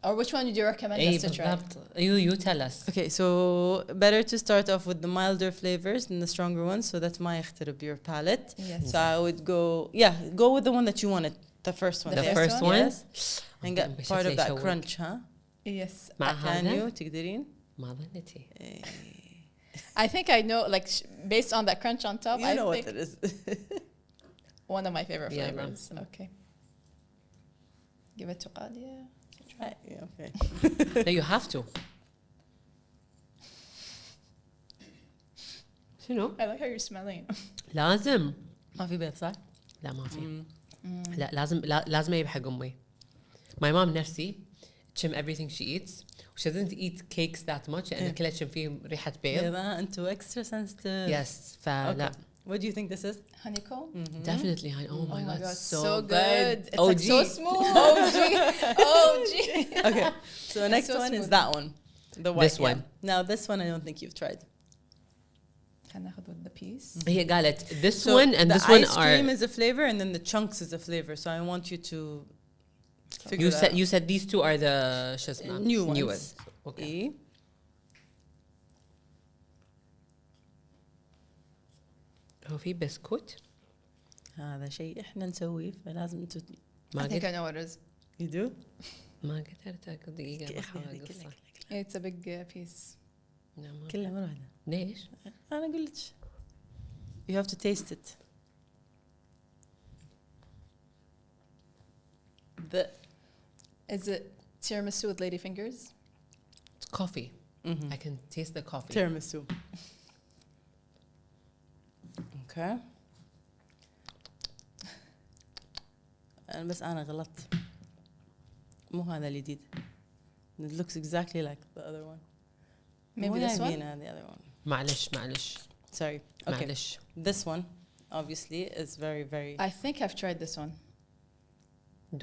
Or which one would you recommend إيه us to try? بالضبط. You tell us. Okay, so better to start off with the milder flavors than the stronger ones, so that's my يخترب your palate. Yes. So I would go with the one that you wanted, the first one. The The first first one? one. Yes. And get part of that crunch, huh? Yes. مع Can هذا you تقدرين؟ ما ظنيتي. I think I know, like, based on that crunch on top, You I know think what it is. one of my favorite Yeah, flavors. Okay. Give it to Ghalia. Yeah, okay. No, you have to. شنو؟ I like how you're smelling it. لازم. ما في بيض صح؟ لا ما في. لا لازم يجيب حق أمي. My mom نفسي تشم everything she eats. She doesn't eat cakes that much لأن كلها تشم فيهم ريحة بيض. يلا انتوا extra sensitive. Yes. فلا. What do you think this is? Honeycomb? Definitely. Oh my god, so good. It's OG. like so smooth. OG. Okay, so the next so one is smooth. that one. The white This one. Now this one I don't think you've tried. Can I with the piece? هي قالت this So one and the this one ice are. cream is a flavor and then the chunks is a flavor. So I want you to figure You that said out. you said these two are the شو اسمه New New ones. ones. Okay. إيه. هو في بسكوت؟ هذا شيء احنا نسويه فلازم انتوا ما I think I قدرت know what it is. you do. ما قدرت اكل دقيقة بحاول اقصها. It's a big piece. لا، ما- كلها مرة واحدة. ليش؟ أنا قلت you have to taste it. The Is it tiramisu with lady fingers? It's coffee. I can taste the coffee. tiramisu. Okay. أنا غلطت. مو هذا الجديد. It looks exactly like the other one. Maybe مو this one? جايبين the other one. معلش Sorry. Okay. معلش. This one obviously is very very. I think I've tried this one.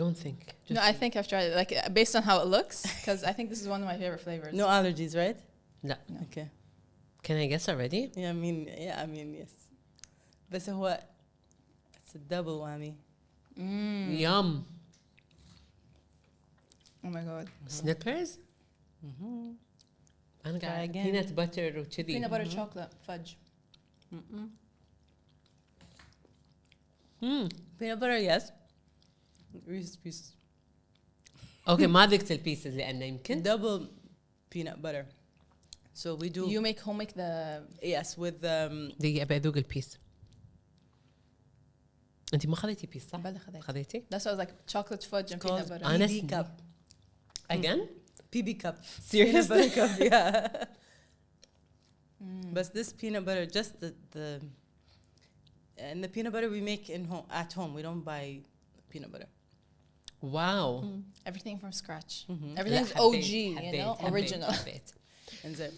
Don't think. No, I think I've tried it. Like based on how it looks, because I think this is one of my favorite flavors. No allergies, right? لا. No. Okay. Can I guess already? Yeah, I mean yes. بس هو it's a double whammy. Yum. Oh my god. Snickers? أنا قاعد peanut butter وكذي. Peanut butter chocolate fudge. Peanut butter, yes. Reese's Pieces. Okay, ما ذقت البيسز لأنه يمكن. Double peanut butter. So we do. You make homemake the. Yes, with دقيقة بذوق البيس. أنت ما خذيتي بيس صح؟ بلا خذيت. خذيتي؟ That's why I was like chocolate fudge and called peanut butter. Honestly. PB cup. Again? PB cup. Seriously? Peanut butter cup, yeah. But this peanut butter, just the and the peanut butter we make at home. We don't buy peanut butter. Wow. Everything from scratch. لا، Everything's حبيت- OG, you حبيت- know, حبيت- original. حبيت. انزين.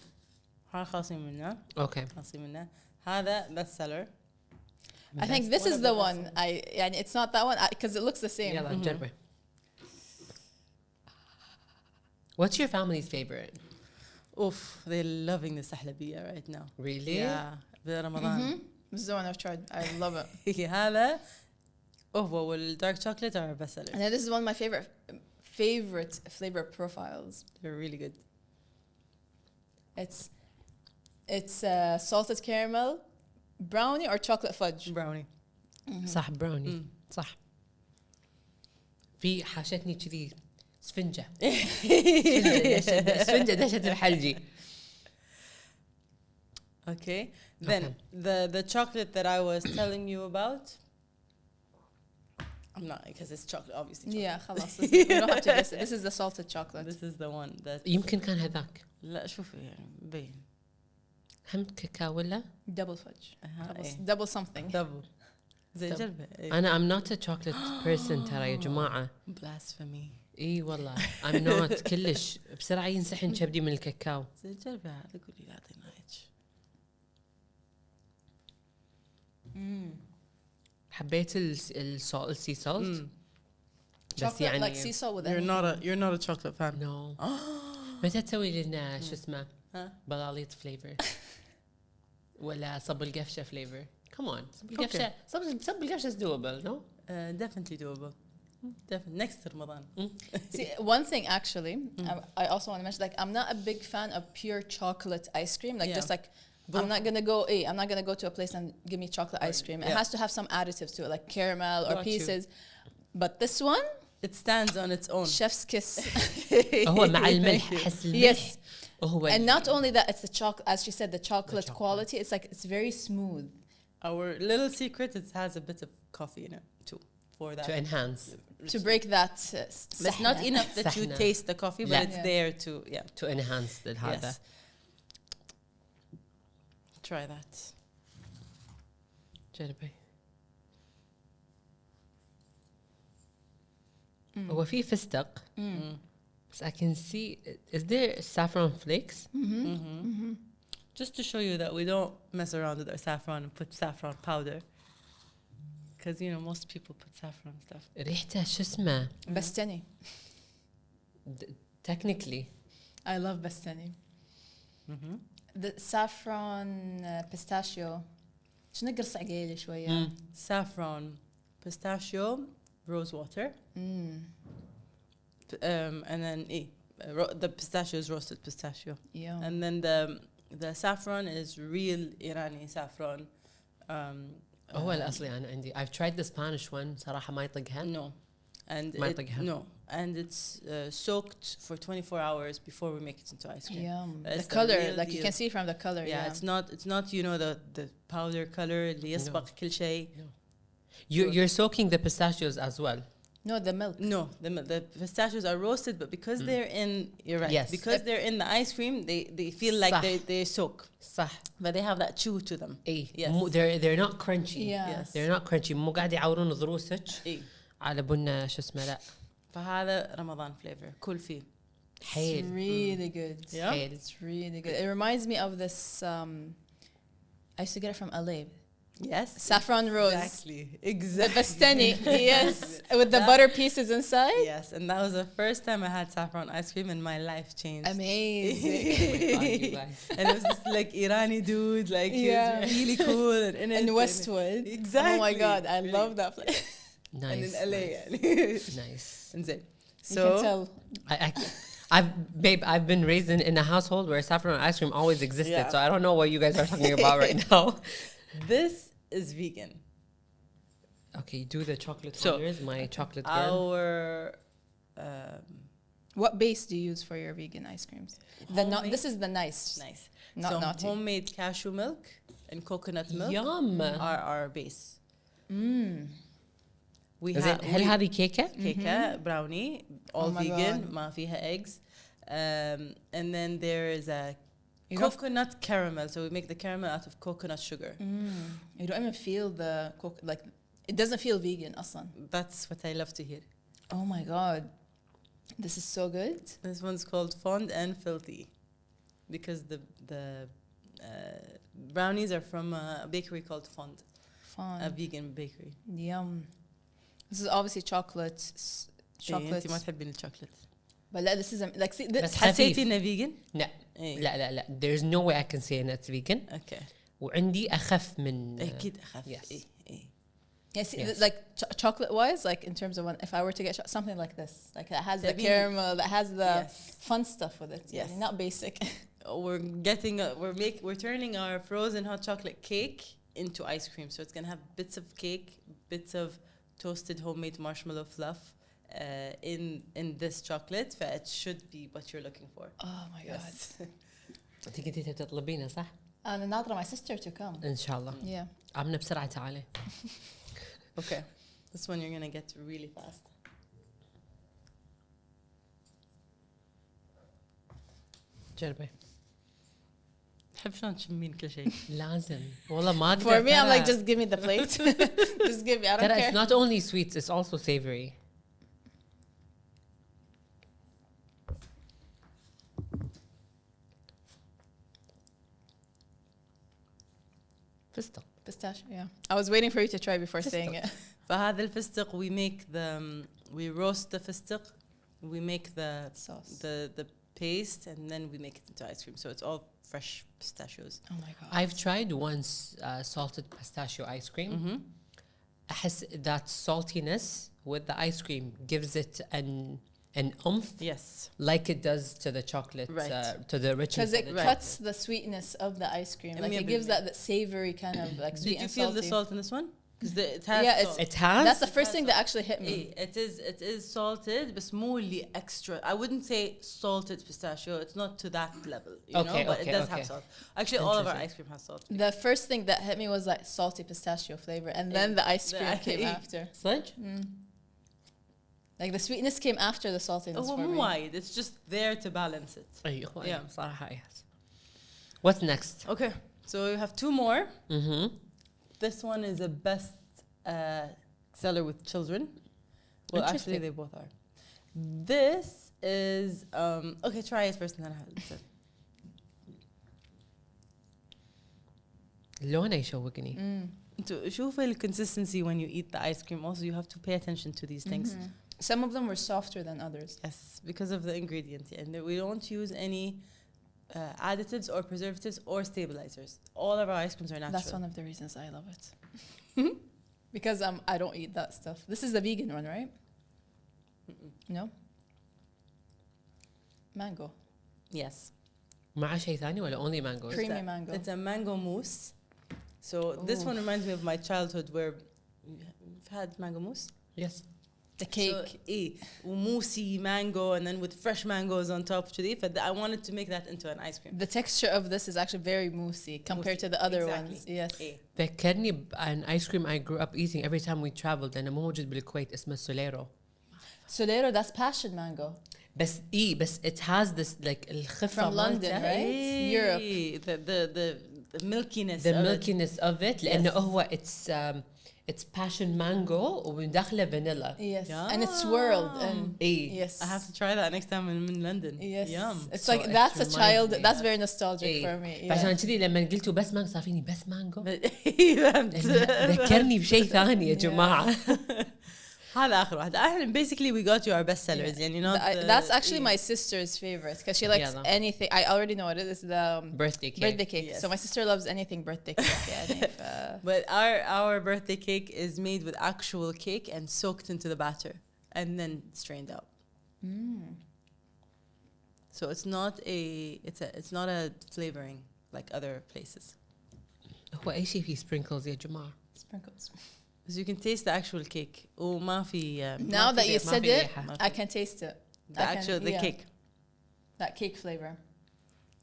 هذا خاصين منه. Okay. خاصين منه. هذا best seller. I think this one is of the the one. And it's not that one because it looks the same. يلا نجربه. What's your family's favorite? Oof, they're loving the سحلبية right now. Really? Yeah, برمضان. This is the one I've tried. I love it. هذا هو والdark chocolate are best seller. And then this is one of my favorite flavor profiles. They're really good. It's salted caramel, brownie or chocolate fudge. Brownie. صح براوني. صح. في حاشتني كذي سفنجة. سفنجة دشت بحلجي. Okay. Then the chocolate that I was telling you about. I'm not because it's chocolate, obviously. Chocolate. Yeah, خلاص. We don't have to guess it. This is the salted chocolate. This is the one that. يمكن كان هذاك. لا شوفي يعني مبين. هم كاكاو ولا؟ Double fudge. إيه. Double something. Double. زي جربة. أنا I'm not a chocolate person ترى يا جماعة. Blasphemy. إي والله I'm not كلش بسرعة ينسحن كبدي من الكاكاو. زي جربة هذا قولي لا أعطينا هيك. حبيت السي سولت. بس Chocolate يعني like sea salt with You're not a chocolate fan. no. متى تسوي لنا شو اسمه؟ ها؟ بلاليط فليفر ولا صب القفشة فليفر. Come on. صب القفشة صب القفشة is doable, no? Definitely doable. Definitely next Ramadan. See, one thing actually, I also want to mention, like, I'm not a big fan of pure chocolate ice cream. Like, Yeah. just like, I'm not gonna go to a place and give me chocolate ice cream. It Yeah. has to have some additives to it, like caramel or Got you. pieces. But this one, It stands on its own. chef's kiss. هو مع الملح حس الملح. Yes. هو And not only that, it's the chocolate, as she said, the chocolate quality. It's like, it's very smooth. Our little secret, it has a bit of coffee in it too, for that. to enhance, To break that. But it's not enough that you سحنة. taste the coffee, but لا. it's Yeah. there to, yeah. to enhance هذا. Yes. Try that. جربي. هو في فستق So I can see, is there saffron flakes? Just to show you that we don't mess around with our saffron and put saffron powder. Because, you know, most people put saffron and stuff. ريحتها شو اسمه؟ Bastani. Technically. I love Bastani. The saffron pistachio. شو نقرص عقيلي شوية. Saffron, pistachio, rose water. And then the pistachio is roasted pistachio. Yeah. And then the saffron is real Irani saffron. هو الأصلي أنا عندي. I've tried the Spanish one. صراحة ما يطقها. No. And ما يطقها. no. And it's soaked for 24 hours before we make it into ice cream. Yum. It's The color, real like you deal. can see from the color. Yeah, it's not you know the powder color اللي يسبق كل شيء. You're soaking the pistachios as well. No, the milk. No, the pistachios are roasted, but because they're in, you're right. Yes. Because they're in the ice cream, they feel like صح. they soak, صح. but they have that chew to them. إيه. Yes. They're not crunchy. Yeah. Yes. They're not crunchy. مو قاعد يعورون ضروسك إيه. على بنا شو اسمه لا. فهذا رمضان flavor. كل فيه. It's حيل. really good. Yeah. حيل. It's really good. It reminds me of this. I used to get it from LA. Yes. Saffron rose. Exactly. The Exactly. Bastani. Yes. With the butter pieces inside. Yes, and that was the first time I had saffron ice cream, and my life changed. Amazing. You guys. And it was this like Irani dude, like he Yeah. was really cool and in it. In Westwood. Exactly. Oh my God, I love that place. And in Nice. LA. Nice. Insane. You can tell. I've been raised in a household where saffron ice cream always existed, Yeah. so I don't know what you guys are talking about right now. This is vegan. Okay, do the chocolate. So, Here's my chocolate girl. Our What base do you use for your vegan ice creams? Homemade? This is the nice. nice. Not so naughty. homemade cashew milk and coconut milk Yum. are our base. We Is it هل هذه كيكة؟ كيكة brownie, all Oh my vegan, God. ما فيها eggs. And then there is a You don't- coconut caramel. So we make the caramel out of coconut sugar. You don't even feel the like. It doesn't feel vegan, أصلاً. That's what I love to hear. Oh my God, this is so good. This one's called Fond and Filthy because the brownies are from a bakery called Fond, Fun. a vegan bakery. Yum. This is obviously chocolate. Chocolate. انت ما تحبين الشوكولات. But like, this is like see, this, بس حسيتي انه vegan؟ لا إيه. لا there's no way I can say that it's vegan. Okay. وعندي أخف من اكيد اخف. Yes. إيه. إيه. yeah, see, Yes. like chocolate wise, like in terms of when, if I were to get something like this, like that has the That mean- caramel, that has the Yes. fun stuff with it. Yes. Not basic. We're getting we're turning our frozen hot chocolate cake into ice cream. So it's gonna have bits of cake, bits of toasted homemade marshmallow fluff in this chocolate. So it should be what you're looking for. Oh my God. Yes. أنت كنتي تطلبينها صح؟ أنا ناطرة my sister to come. إن شاء الله. Yeah. عمنا بسرعة تعالي. Okay. This one you're gonna get really fast. جربي. تحب شلون تشمين كل شيء؟ لازم. والله ما أقدر. For me, I'm like, ترى. just give me the plate. Just give me. I don't ترى care. it's not only sweets, it's also savory. فستق. Pistachio. Yeah. I was waiting for you to try before saying it. فهذا الفستق we roast the فستق, we make the Sauce. the paste, and then we make it into ice cream. So it's all fresh pistachios. Oh my God. I've tried once salted pistachio ice cream. Mm-hmm. أحس that saltiness with the ice cream gives it an oomph Yes. like it does to the chocolate, Right. to the richness Because of it the Right. cuts the sweetness of the ice cream. Like it gives that savory kind of like sweet Did you and feel salty. the salt in this one? Because it has Yeah, salt. It has? That's the first thing that actually hit me. It is salted, but more extra. I wouldn't say salted pistachio. It's not to that level, you Okay, know, but okay, it does okay. have salt. Actually, all of our Interesting. ice cream has salt. The first thing that hit me was like salty pistachio flavor, and then the ice cream came Yeah. after. صدق؟ Like the sweetness came after the saltiness Oh, for me. wide. It's just there to balance it. أيوه Yeah. صراحة yes. What's next? Okay, so we have two more. Mm-hmm. This one is a best seller with children. Well, actually, Interesting. they both are. This is okay. Try it first and then I'll. لونه يشوقني. شوف ال consistency when you eat the ice cream. Also, you have to pay attention to these things. Some of them were softer than others. Yes, because of the ingredients, and we don't use any additives or preservatives or stabilizers. All of our ice creams are natural. That's one of the reasons I love it. Because I don't eat that stuff. This is the vegan one, right? No? Mango. Yes. مع شيء ثاني ولا only mango? Creamy mango. It's a mango mousse. So this one reminds me of my childhood where we've had mango mousse. Yes. The cake. So, moussey mango and then with fresh mangoes on top. I wanted to make that into an ice cream. The texture of this is actually very moussey compared to the other ones. Yes. ذكرني an ice cream I grew up eating every time we traveled. أنا مو موجود بالكويت اسمه سوليرو. Solero, that's passion mango. بس it has this like الخفة From London, right? Europe. The milkiness. The milkiness of it لأنه هو it's passion mango ومداخله vanilla. Yes. Yeah. And it's swirled and yes. I have to try that next time I'm in London. Yes. Yum. It's So like it that's a reminds child. me. That's very nostalgic for me. فعشان كذي لما قلتوا بس مانجو صار فيني بس مانجو. فهمت. ذكرني بشيء ثاني يا جماعة. هذا آخر واحد. basically we got you our best sellers. يعني not that's actually my sister's favorite because she likes anything. I already know what it is. The birthday cake. Birthday cake. Yes. So my sister loves anything birthday cake. يعني But our birthday cake is made with actual cake and soaked into the batter and then strained out. So it's not a flavoring like other places. هو أي شيء فيه sprinkles يا جماعة. sprinkles. So you can taste the actual cake. وما في Now that you said it, ريحة. I can taste it. the cake. That cake flavor.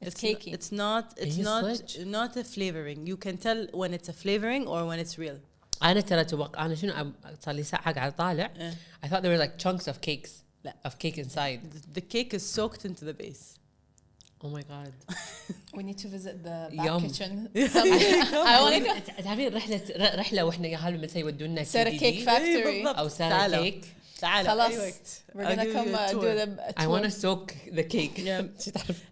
It's cakey. It's not a flavoring. You can tell when it's a flavoring or when it's real. أنا ترى أنا شنو صار لي ساعة قاعد أطالع. I thought there were like chunks of cakes. Of cake inside. The cake is soaked into the base. Oh my god. We need to visit the back Yum. kitchen. I want to go. تعرفين رحلة وإحنا يا هالو متى يودونا Sarah Cake Factory. أو Sarah Cake. تعال. خلاص. We're gonna come do the I want to soak the cake.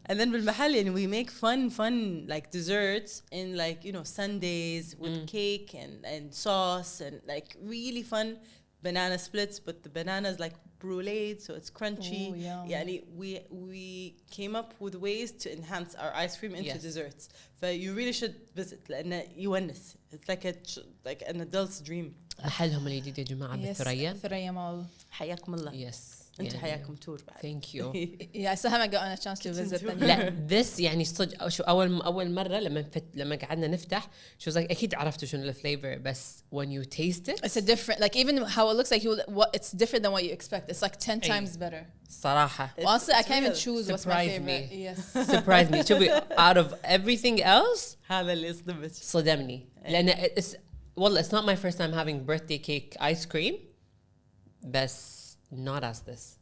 And then بالمحل يعني we make fun like desserts in like Sundays with cake and sauce and like really fun banana splits, but the banana is like bruleed, so it's crunchy. Ooh, yum. يعني we came up with ways to enhance our ice cream into desserts. So you really should visit لأنه يونس. It's like an adult's dream. محلهم الجديد يا جماعة بالثريا. ثريا مول. حياكم الله. Yes. أنتوا حياكم تور بعد. Thank you. Yeah, I still haven't gotten a chance to visit them. لا this يعني صدق شو أول مرة لما قعدنا نفتح she was like أكيد عرفتوا شنو الفليفر بس when you taste it it's a different like even how it looks like it's different than what you expect. It's like 10 times better. صراحة. Honestly, I can't even choose what's my Surprised favorite. me. Yes. Surprised me. شوفي out of everything else هذا اللي يصدمك. صدمني لأن والله it's not my first time having birthday cake ice cream بس not as this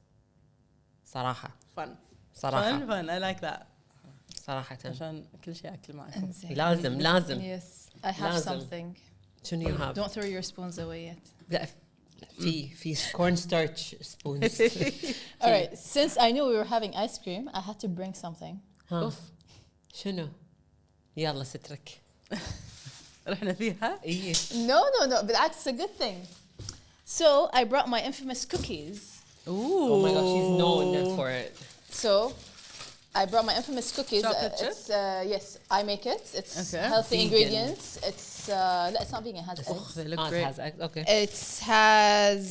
صراحة Fun. صراحة Fun. I like that. صراحة عشان كل شيء أكل معكم. لازم Yes. I have لازم. something. شنو you have؟ Don't throw your spoons away yet. لا في corn starch spoons. All right. Since I knew we were having ice cream, I had to bring something. ها شنو؟ يلا سترك. رحنا فيها. إيه. No. But that's a good thing. So I brought my infamous cookies. Ooh. Oh my god, she's known for it. So I brought my infamous cookies. Chocolate chip? It's yes, I make it. It's Okay. healthy Vegan. ingredients. It's no, it's not vegan. It has eggs. They look It great. has eggs, okay. It has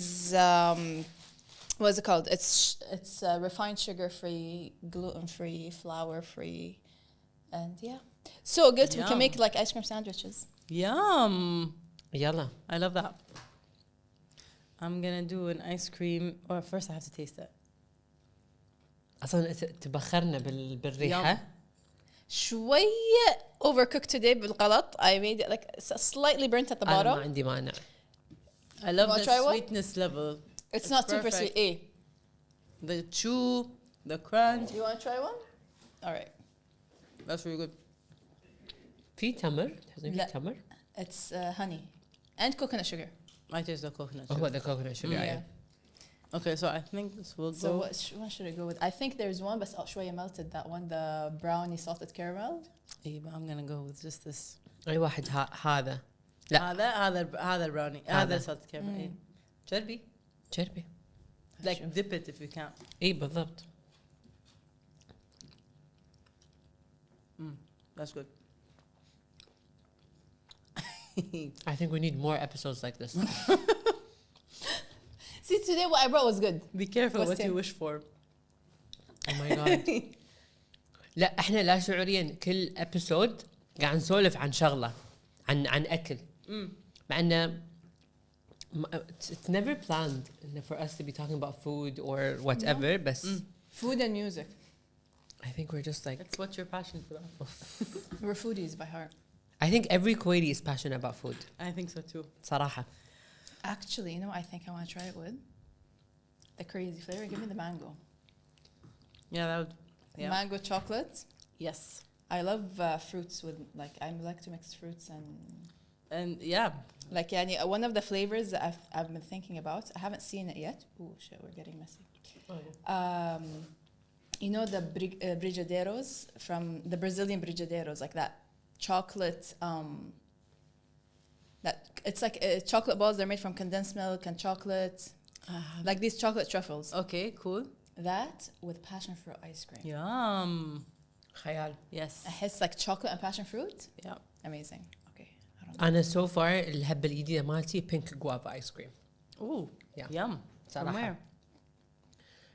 what is it called? It's refined sugar-free, gluten-free, flour-free, and yeah, so good. We can Yum. make like ice cream sandwiches. Yum. يلا. I love that. I'm gonna do an ice cream. Or first I have to taste it. أصلاً تبخرنا بالريحة. شوية overcooked today بالغلط. I made it like slightly burnt at the أنا ما bottom. عندي مانع. I love wanna the try one? sweetness level. It's not super perfect. sweet. The chew, the crunch. You want to try one? All right. That's really good. في تمر؟ تحسين في لا. تمر؟ It's honey and coconut sugar. I taste the coconut. هو the coconut sugar. Yeah. Okay, so I think this will So go. what should I go with? I think there's one, but شوية melted, that one, the brownie salted caramel. I'm gonna go with just this. أي واحد هذا لا هذا البراوني هذا. هذا صوت كامل. جربي. جربي Like dip it if you can. اي بالضبط. That's good. I think we need more episodes like this. See, today what I brought was good. Be careful what Question. you wish for. Oh my god. لا احنا لا شعوريا كل ابيسود قاعد نسولف عن شغله عن اكل مع انه it's never planned for us to be talking about food or whatever بس Food and music. I think we're just like That's what you're passionate about. We're foodies by heart. I think every Kuwaiti is passionate about food I think so too. صراحة. Actually, you know what I think I want to try it with? The crazy flavor. Give me the mango. Yeah, that would. Yeah. Mango chocolate. Yes. I love fruits with, like, I like to mix fruits And yeah. like, yani, one of the flavors that I've been thinking about. I haven't seen it yet. Oh shit, we're getting messy. You know the brigadeiros from the Brazilian brigadeiros, like that chocolate. That it's like chocolate balls. They're made from condensed milk and chocolate, like these chocolate truffles. Okay, cool. That with passion fruit ice cream. Yum. خيال. Yes. It hits like chocolate and passion fruit. Yeah. Amazing. Okay. I don't know. أنا so far الهبة الجديدة مالتي pink guava ice cream. Ooh. Yeah. Yum. From صراحة. where?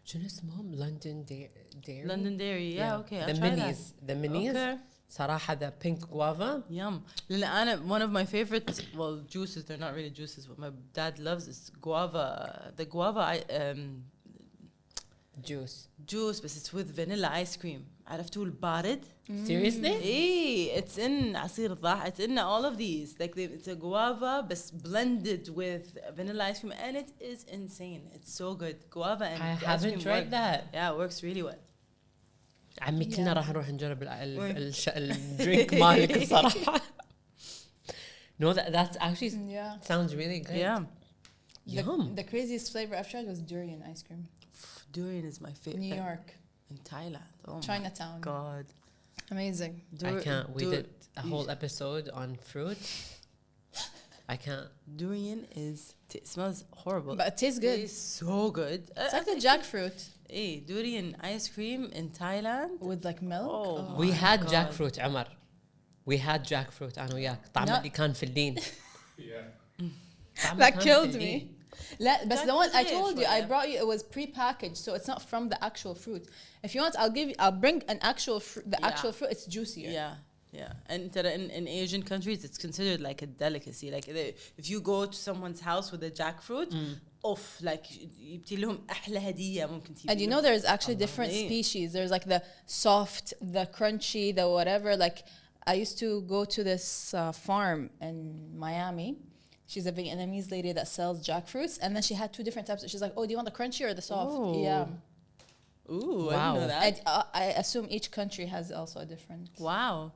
شنو اسمهم London Dairy. London Dairy. Yeah. Okay. The I'll try minis. The minis. Okay. صراحة the pink guava. Yum. One of my favorite, well, juices, they're not really juices, what my dad loves is guava. The guava juice, but it's with vanilla ice cream. عرفتوا البارد? Seriously? It's in عصير الضاح. It's in all of these. Like it's a guava, but blended with vanilla ice cream, and it is insane. It's so good. Guava and I ice haven't cream tried work. that. Yeah, it works really well. عمي كلنا راح نروح نجرب الدرينك وين؟ مالك بصراحة. No, that's actually Yeah. sounds really good. Yeah. Yum. The craziest flavor I've tried was durian ice cream. Durian is my favorite. New York, In Thailand. Oh Chinatown. my God. Amazing. I can't. We did a whole episode on fruit. I can't. Durian it smells horrible. But it tastes good. It's so good. It's like the jackfruit durian ice cream in Thailand. with like milk. Oh. We my had God. jackfruit عمر. We had jackfruit أنا وياك. طعم No. اللي كان في اللين. طعم That كان killed في me. اللين. لا, but the one I Jackfruit told you, I شوية. brought you, it was pre-packaged, so it's not from the actual fruit. If you want, I'll bring an actual the Yeah. actual fruit. It's juicier. Yeah. And in Asian countries, it's considered like a delicacy. Like if you go to someone's house with a jackfruit, like يبتي لهم أحلى هدية ممكن تجيب. And you know, there's actually different إيه. species. There's like the soft, the crunchy, the whatever. Like I used to go to this farm in Miami. She's a Vietnamese lady that sells jackfruits, and then she had two different types. She's like, "Oh, do you want the crunchy or the soft?" Oh. Yeah. Ooh, I Wow. didn't know that. And I assume each country has also a different. Wow.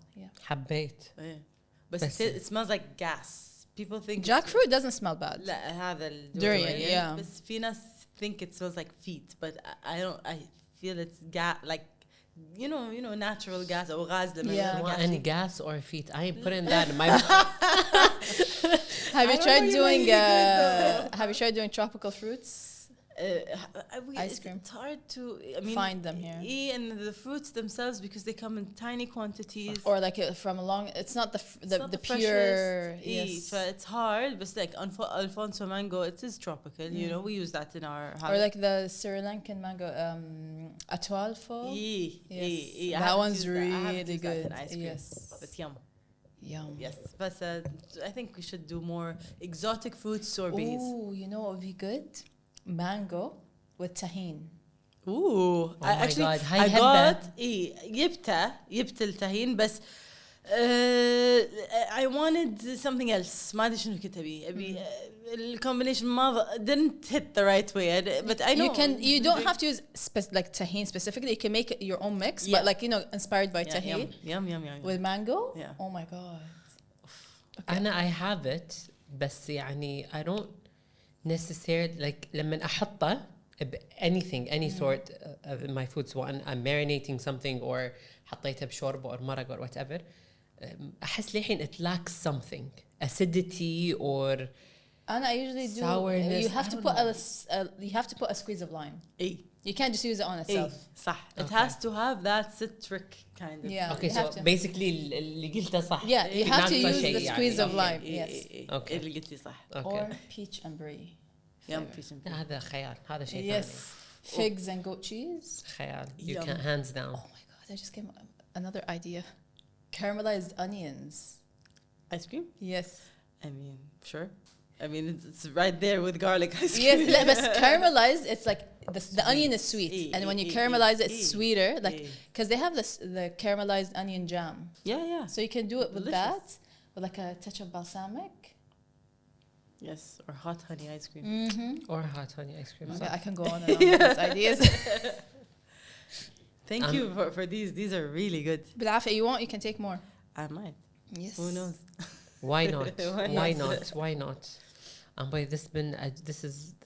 حبيت. Yeah. But بس- it smells like gas. People think Jackfruit doesn't smell bad. لا هذا Durian, yeah. بس في ناس think it smells like feet, but I don't. I feel it's gas, like you know, natural gas or غاز لما Yeah. يكون Want any gassy. gas or feet? I ain't putting that in my. Have you I tried know you doing? like it, Have you tried doing tropical fruits? Ice cream. It's hard to. I mean, Find them here. And the fruits themselves, because they come in tiny quantities. Or like from a long. It's not the It's not the pure. freshest. Yes. So it's hard, but like Alfonso mango, it is tropical. You know, we use that in our Or like the Sri Lankan mango, atwalfo. Yes. That one's really good. Ice cream, Yes. but yum. Yum. Yes, but I think we should do more exotic fruit sorbets. Ooh, you know what would be good? Mango with tahine. Ooh, my God, هاي I هبة. got جبت التهين بس I wanted something else. ما أدري شنو كنت أبي الcombination ما didn't hit the right way, but I know You don't have to use like tahine specifically. You can make it your own mix, Yeah. but like, you know, inspired by Yeah, tahine yum. with mango. Yeah. Oh my god. أنا I have it بس يعني I don't necessarily like لما أحطه anything, any sort of my food, so I'm marinating something or حطيتها بشوربة or مرق or whatever, أحس لحين it lacks something, acidity or And I usually do. sourness. You have to put a squeeze of lime. إيه. You can't just use it on itself. صح. It Okay. has to have that citric kind of. Yeah. okay, you so have to. basically اللي قلته صح. Yeah, you have to ناقصة use شيء the يعني. squeeze of Okay. lime. Yes. Okay. اللي قلتي صح. Okay. Or peach and brie. يم peach and هذا خيال، هذا شيء Yes. Figs and goat cheese. خيال. You Yum. can hands down. Oh my god! I just came another idea. Caramelized onions. ice cream. Yes. I mean, sure. I mean, it's right there with garlic ice cream. Yes. لا, بس caramelized. It's like the onion is sweet, إيه, and when you إيه, caramelize it, إيه, it's sweeter. Like إيه. because they have the caramelized onion jam, Yeah, yeah. so you can do it with Delicious. that, with like a touch of balsamic. Yes, or hot honey ice cream. Mm-hmm. Or hot honey ice cream. Okay, I can go on and on with these ideas. Thank you for these. These are really good. بالعافية, you want, you can take more. I might. Yes. Who knows? Why not? Why Why not? not? Why not? But this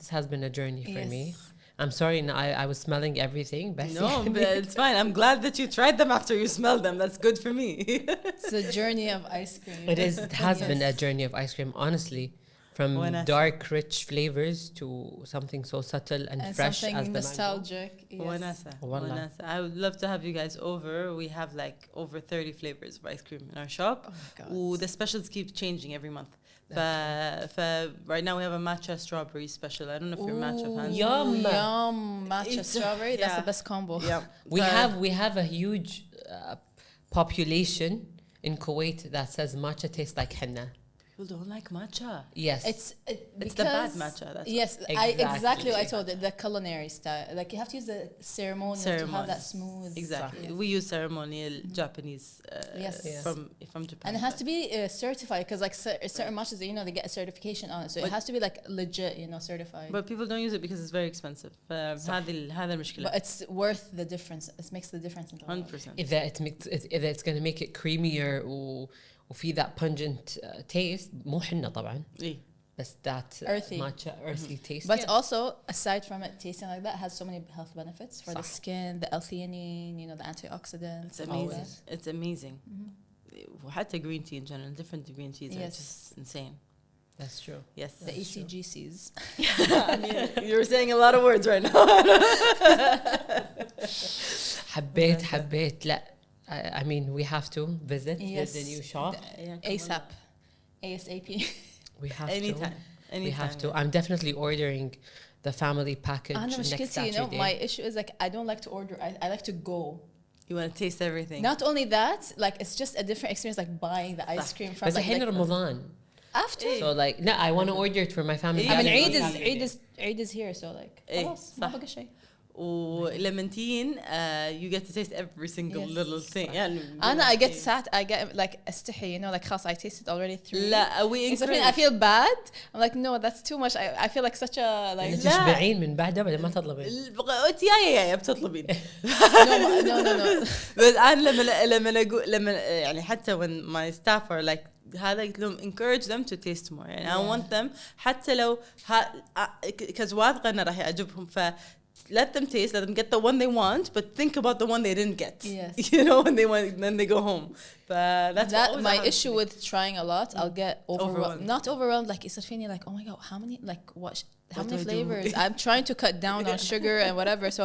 has been a journey for Yes. me. I'm sorry, I was smelling everything. But No, but it's fine. I'm glad that you tried them after you smelled them. That's good for me. It's a journey of ice cream. it has been a Yes. journey of ice cream, honestly. From وناسة. dark, rich flavors to something so subtle and, And fresh something as the mango. nostalgic. Yes. وناسة. والله. وناسة. I would love to have you guys over. We have like over 30 flavors of ice cream in our shop. Oh my god. Ooh, the specials keep changing every month. Right now we have a matcha strawberry special. I don't know if you're matcha fans. Yum. Yum. Matcha It's- strawberry. That's yeah. the best combo. Yeah. We have a huge population in Kuwait that says matcha tastes like henna. People don't like matcha. Yes. It's the bad matcha. That's Yes, exactly what I Exactly. told it. The culinary style. Like you have to use the ceremonial to have that smooth. Exactly. Yes. We use ceremonial Japanese Yes. Yes. from Japan. And it has to be certified because like certain matches, you know, they get a certification on it. So it But- has to be like legit, you know, certified. But people don't use it because it's very expensive. هذا المشكلة. But it's worth the difference. It makes the difference in the world. 100%. إذا it's going to make it creamier وفي that pungent taste مو حنة طبعا إيه. بس that Earthy. matcha earthy taste. But yes. also, aside from it tasting like that, it has so many health benefits for the صح. skin, the L-theanine, you know, the antioxidants. It's and all amazing. that. It's amazing. وحتى green tea in general, different green teas are Yes. just insane. That's true. Yes. The ECGCs. I mean, you're saying a lot of words right now. حبيت لا I mean we have to visit Yes. the new shop. ASAP. ASAP. We have Anytime. to. We have to. I'm definitely ordering the family package أنا next مشكلتي, you know, Saturday. my issue is like I don't like to order. I like to go. You want to taste everything. Not only that, like it's just a different experience, like buying the ice cream from بس like, الحين رمضان. after. So like no, I want to order it for my family. I mean, gathering. Eid is here, so like إيه، خلاص ما صح. بقى شيء. ولمنتين you get to taste every single Yes. little thing. يعني I get sad. I get like استحي, you know, like خلاص I tasted already 3. لا we It's something I encourage. feel bad. I'm like, no, that's too much. I feel like such a like. يعني لا. تشبعين من بعدها بعد ما تطلبين. انت يا بتطلبين. no. بس انا لما اقول يعني حتى when my staff are like هذا قلت لهم encourage them to taste more يعني I want them حتى لو because واثقة انه راح يعجبهم ف let them taste, let them get the one they want, but think about the one they didn't get. Yes. You know, when they go home. But that's that always my a hard issue thing. with trying a lot. I'll get overwhelmed. Not overwhelmed, like it's feeling like, oh my god, how many like how What many do I do? flavors? I'm trying to cut down on sugar and whatever. So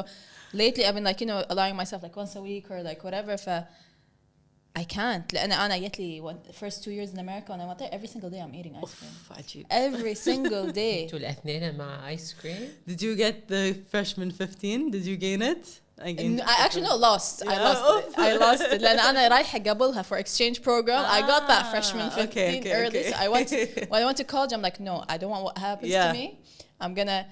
lately I've been like, you know, allowing myself like once a week or like whatever. I can't. لأن أنا جت لي first 2 years in America when I went there, every single day I'm eating ice cream. عجيب. Every single day. انتوا الاثنين مع ice cream. Did you get the freshman 15? Did you gain it? I gained it. I actually no lost. I Yeah. lost it. I lost it. لأن أنا رايحة قبلها for exchange program. I got that freshman 15 okay, early. okay. So I went when I went to college. I'm like, no, I don't want what happens Yeah. to me. I'm gonna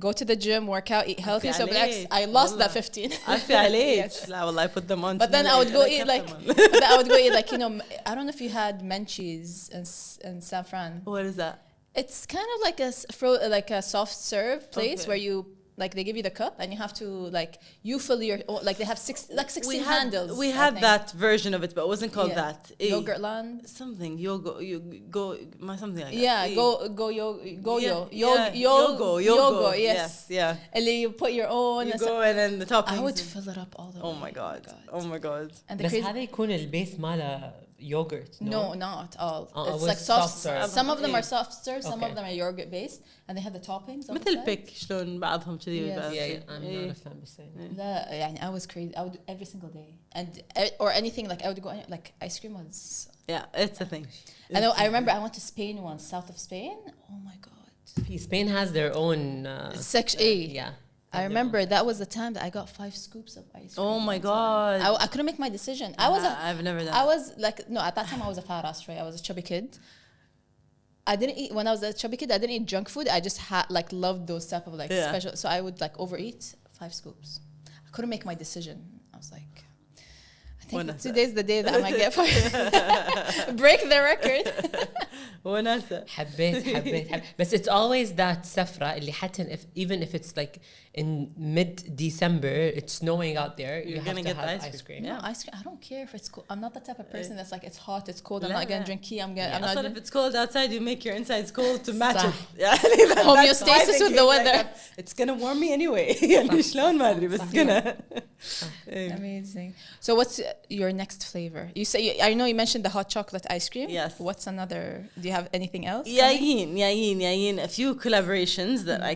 go to the gym, work out, eat healthy. So عليك. I lost that والله. 15. عفي عليك. Yes. لا والله I put them on. But then I would go eat like, but then I would go eat like, you know, I don't know if you had Menchie's in San Fran. What is that? It's kind of like like a soft serve place Okay. where you Like they give you the cup and you have to like you fill your own, like they have 16 handles. We I had think. that version of it, but it wasn't called Yeah. that. Yogurtland. Something yogo, you go, something like Yeah, that. yogo. Yes. Yeah. And then you put your own. You go and then the toppings. I would fill it up all the way. Oh my god. Oh my god. And the بس crazy. هذا يكون البيس ماله yogurt. No, not all. It It's was like soft softer. Some of them are soft serve, some Okay. of them are yogurt based, and they have the toppings. on the مثل side. بيك شلون بعضهم كذي. Yes. Yeah, I'm not a fan of saying. لا يعني I was crazy. I would do every single day, and or anything like I would go like ice cream was. Yeah, it's a thing. I remember I went to Spain once, south of Spain. Oh my god. Spain has their own Section A. Yeah. I remember that was the time that I got 5 scoops of ice cream. Oh my god. I couldn't make my decision. I've never done. I was like no. At that time I was a fat ass, right? I was a chubby kid. I didn't eat when I was a chubby kid. I didn't eat junk food. I just had like loved those type of like special. So I would like overeat 5 scoops. I couldn't make my decision. I was like, I think today's the day that I might get fired. Break the record. وناسة. حبيت بس it's always that سفرة اللي حتى even if it's like in mid-December it's snowing out there You're you gonna have to get have ice cream. No, ice cream. I don't care if it's cold. I'm not the type of person that's like it's hot, it's cold. I'm not gonna drink tea. I'm not. If it's cold outside, you make your insides cold to match it. Homeostasis with the weather. It's gonna warm me anyway. يعني شلون ما أدري بس gonna. Amazing. So what's your next flavor? You say I know you mentioned the hot chocolate ice cream. Yes. What's another? Do you have anything else? ياين. A few collaborations that I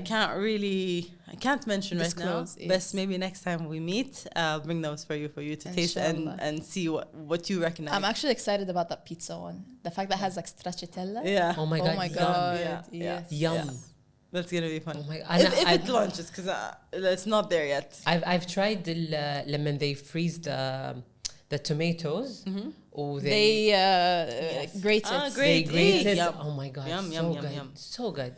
can't mention Disclose, right now. But maybe next time we meet, I'll bring those for you to taste and see what you recognize. I'm actually excited about that pizza one. The fact that it has like stracciatella. Yeah. oh my god, Oh my yum. god. Yeah. Yes. Yum. That's gonna be fun. Oh my If it launches, because it's not there yet. I've tried when they freeze the tomatoes or They grate it. they grate it. Yum. Oh my god, Yum, so yum, good. yum. So good.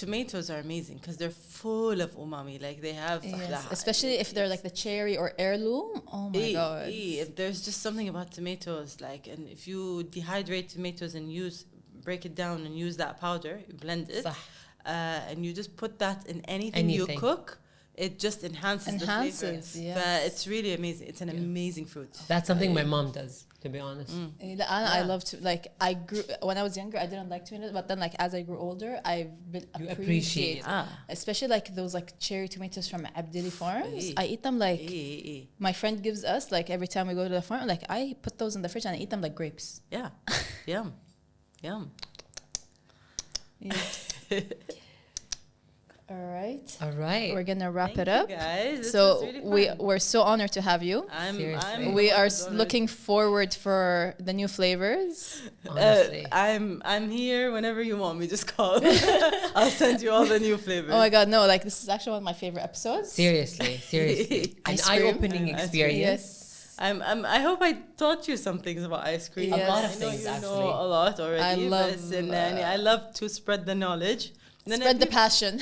Tomatoes are amazing because they're full of umami. Like they have, Yes. Especially if they're like the cherry or heirloom. Oh my god. There's just something about tomatoes. Like, and if you dehydrate tomatoes and break it down and use that powder, you blend it, صح. and you just put that in anything you cook. It just enhances the flavor. Yes. But it's really amazing. It's an amazing fruit. That's something my mom does, to be honest. I love to like I grew when I was younger I didn't like tomatoes, but then like as I grew older I've been appreciate especially like those like cherry tomatoes from Abdili farms. I eat them like my friend gives us like every time we go to the farm, like I put those in the fridge and I eat them like grapes. Yeah. Yum. Yes. All right. We're gonna wrap it up. Guys. So we're so honored to have you. We are looking forward for the new flavors. Honestly. I'm here whenever you want me. Just call. I'll send you all the new flavors. Oh my god, no! Like this is actually one of my favorite episodes. Seriously. An eye-opening experience. Yes. I hope I taught you some things about ice cream. Yes. A lot of I know things, you actually. know a lot already. I love to spread the knowledge. Spread the passion.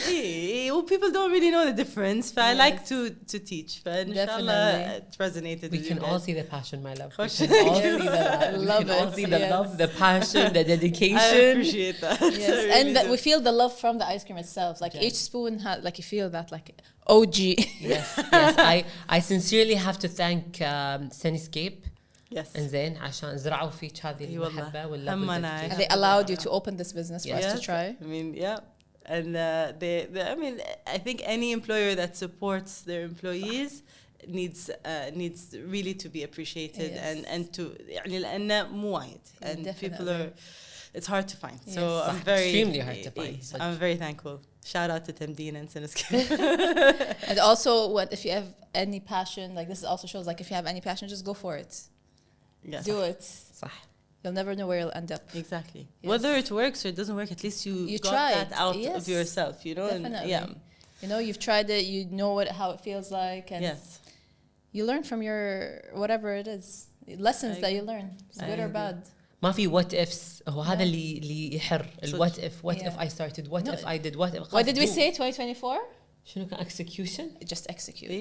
Well, people don't really know the difference. But I like to teach. But inshallah, it resonated. We can all see the passion, my love. We can all see the love. We can all it, see the yes. love, the passion, the dedication. I appreciate that. Yes, really and that we feel the love from the ice cream itself. Like each spoon has, like you feel that, like OG. Yes. I sincerely have to thank Sunscape. Yes. إنزين عشان زرعوا فيك هذه المحبة واللove. And they allowed you to open this business for us to try. I mean, yeah. And I mean, I think any employer that supports their employees needs really to be appreciated and to يعني لأنه مو وايد and people are it's hard to find. So I'm very extremely hard to find. I'm very thankful. Shout out to Temdeen and Sunscape. And also, if you have any passion, like this also shows, like if you have any passion, just go for it. Yes. Do it. صح. You'll never know where you'll end up. Exactly. Yes. Whether it works or it doesn't work, at least you got tried. that out of yourself, you know? Definitely. And, You know, you've tried it, you know how it feels like, and you learn from your whatever it is. Lessons that you learn, good or bad. ما في what ifs. هو هذا اللي يحر. What if I started, what if I did, what if. What did we say 2024? شنو كان execution? Just execute.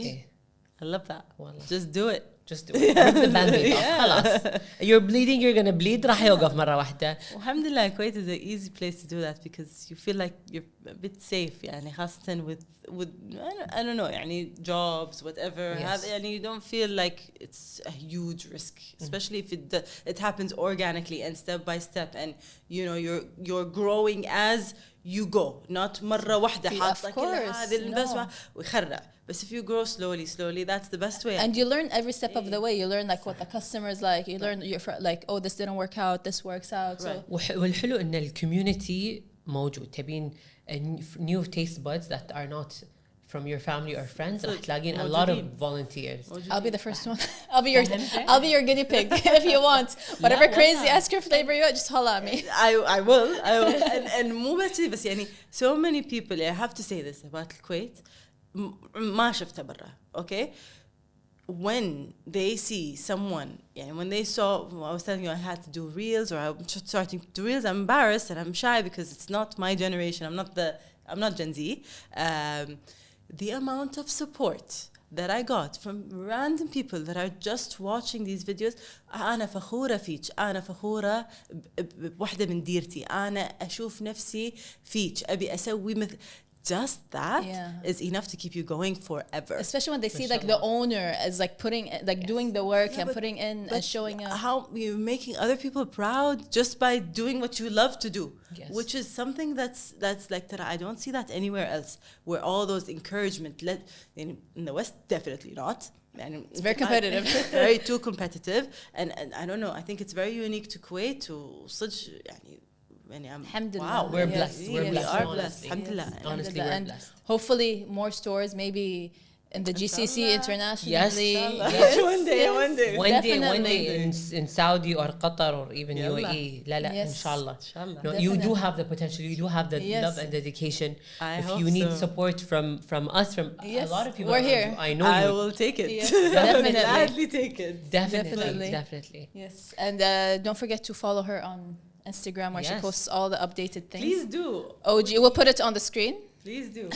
I love that. والله. Just do it. Just do it. Rip the band-aid off. خلاص. You're bleeding, you're gonna bleed. راح يوقف مرة واحدة. Alhamdulillah, Kuwait is an easy place to do that because you feel like you're a bit safe يعني خاصة with I don't know يعني jobs whatever Yes. يعني you don't feel like it's a huge risk especially if it happens organically and step by step and you know you're growing as you go not مرة واحدة حاطة كل هذه البسمة ويخرع. But if you grow slowly, that's the best way. And you learn every step of the way. You learn like what the customers like. You learn like, oh, this didn't work out. This works out. Right. So والحلو إن الكوميونتي موجود. تبين new taste buds that are not from your family or friends. راح تلاقين a lot of volunteers. I'll be the first one. I'll be your guinea pig if you want. Whatever crazy ice cream flavor you want, just holla at me. I will. And مو بس يعني so many people. I have to say this about الكويت. ما شفته برا. Okay. When they see someone, yeah, when they saw, I was telling you I had to do reels or I'm starting to do reels, I'm embarrassed and I'm shy because it's not my generation. I'm not Gen Z. The amount of support that I got from random people that are just watching these videos, أنا فخورة فيك، أنا فخورة بوحدة من ديرتي، أنا أشوف نفسي فيك، أبي أسوي مثل. Just that is enough to keep you going forever. Especially when they see like the owner is like putting like doing the work and putting in and showing up. How you're making other people proud just by doing what you love to do, which is something that's like that. I don't see that anywhere else. Where all those encouragement in the West, definitely not. And it's very competitive. Very too competitive, and I don't know. I think it's very unique to Kuwait to such. Wow, we're blessed. We are blessed. Alhamdulillah. Honestly, we're blessed. Hopefully, more stores, maybe in the GCC internationally. Yes. One day in Saudi or Qatar or even UAE. لا inshallah. No, you do have the potential. You do have the love and dedication. If you need support from us, from a lot of people, we're here. I know I will take it. Yes. Definitely, gladly take it. Definitely. Yes, and don't forget to follow her on Instagram where she posts all the updated things. Please do. OG, we'll put it on the screen. Please do.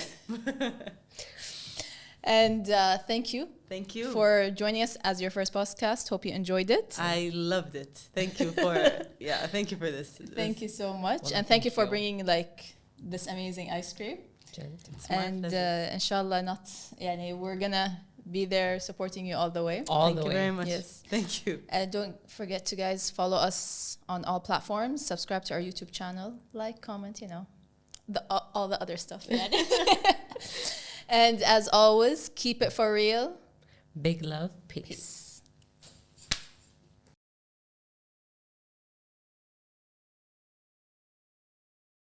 And thank you. Thank you for joining us as your first podcast. Hope you enjoyed it. I loved it. Thank you for thank you for this. Thank you so much, and thank you for bringing like this amazing ice cream. And inshallah, we're gonna be there supporting you all the way. Thank you very much. Yes, thank you. And don't forget to guys follow us on all platforms. Subscribe to our YouTube channel, like, comment, all the other stuff. And as always, keep it for real. Big love, peace.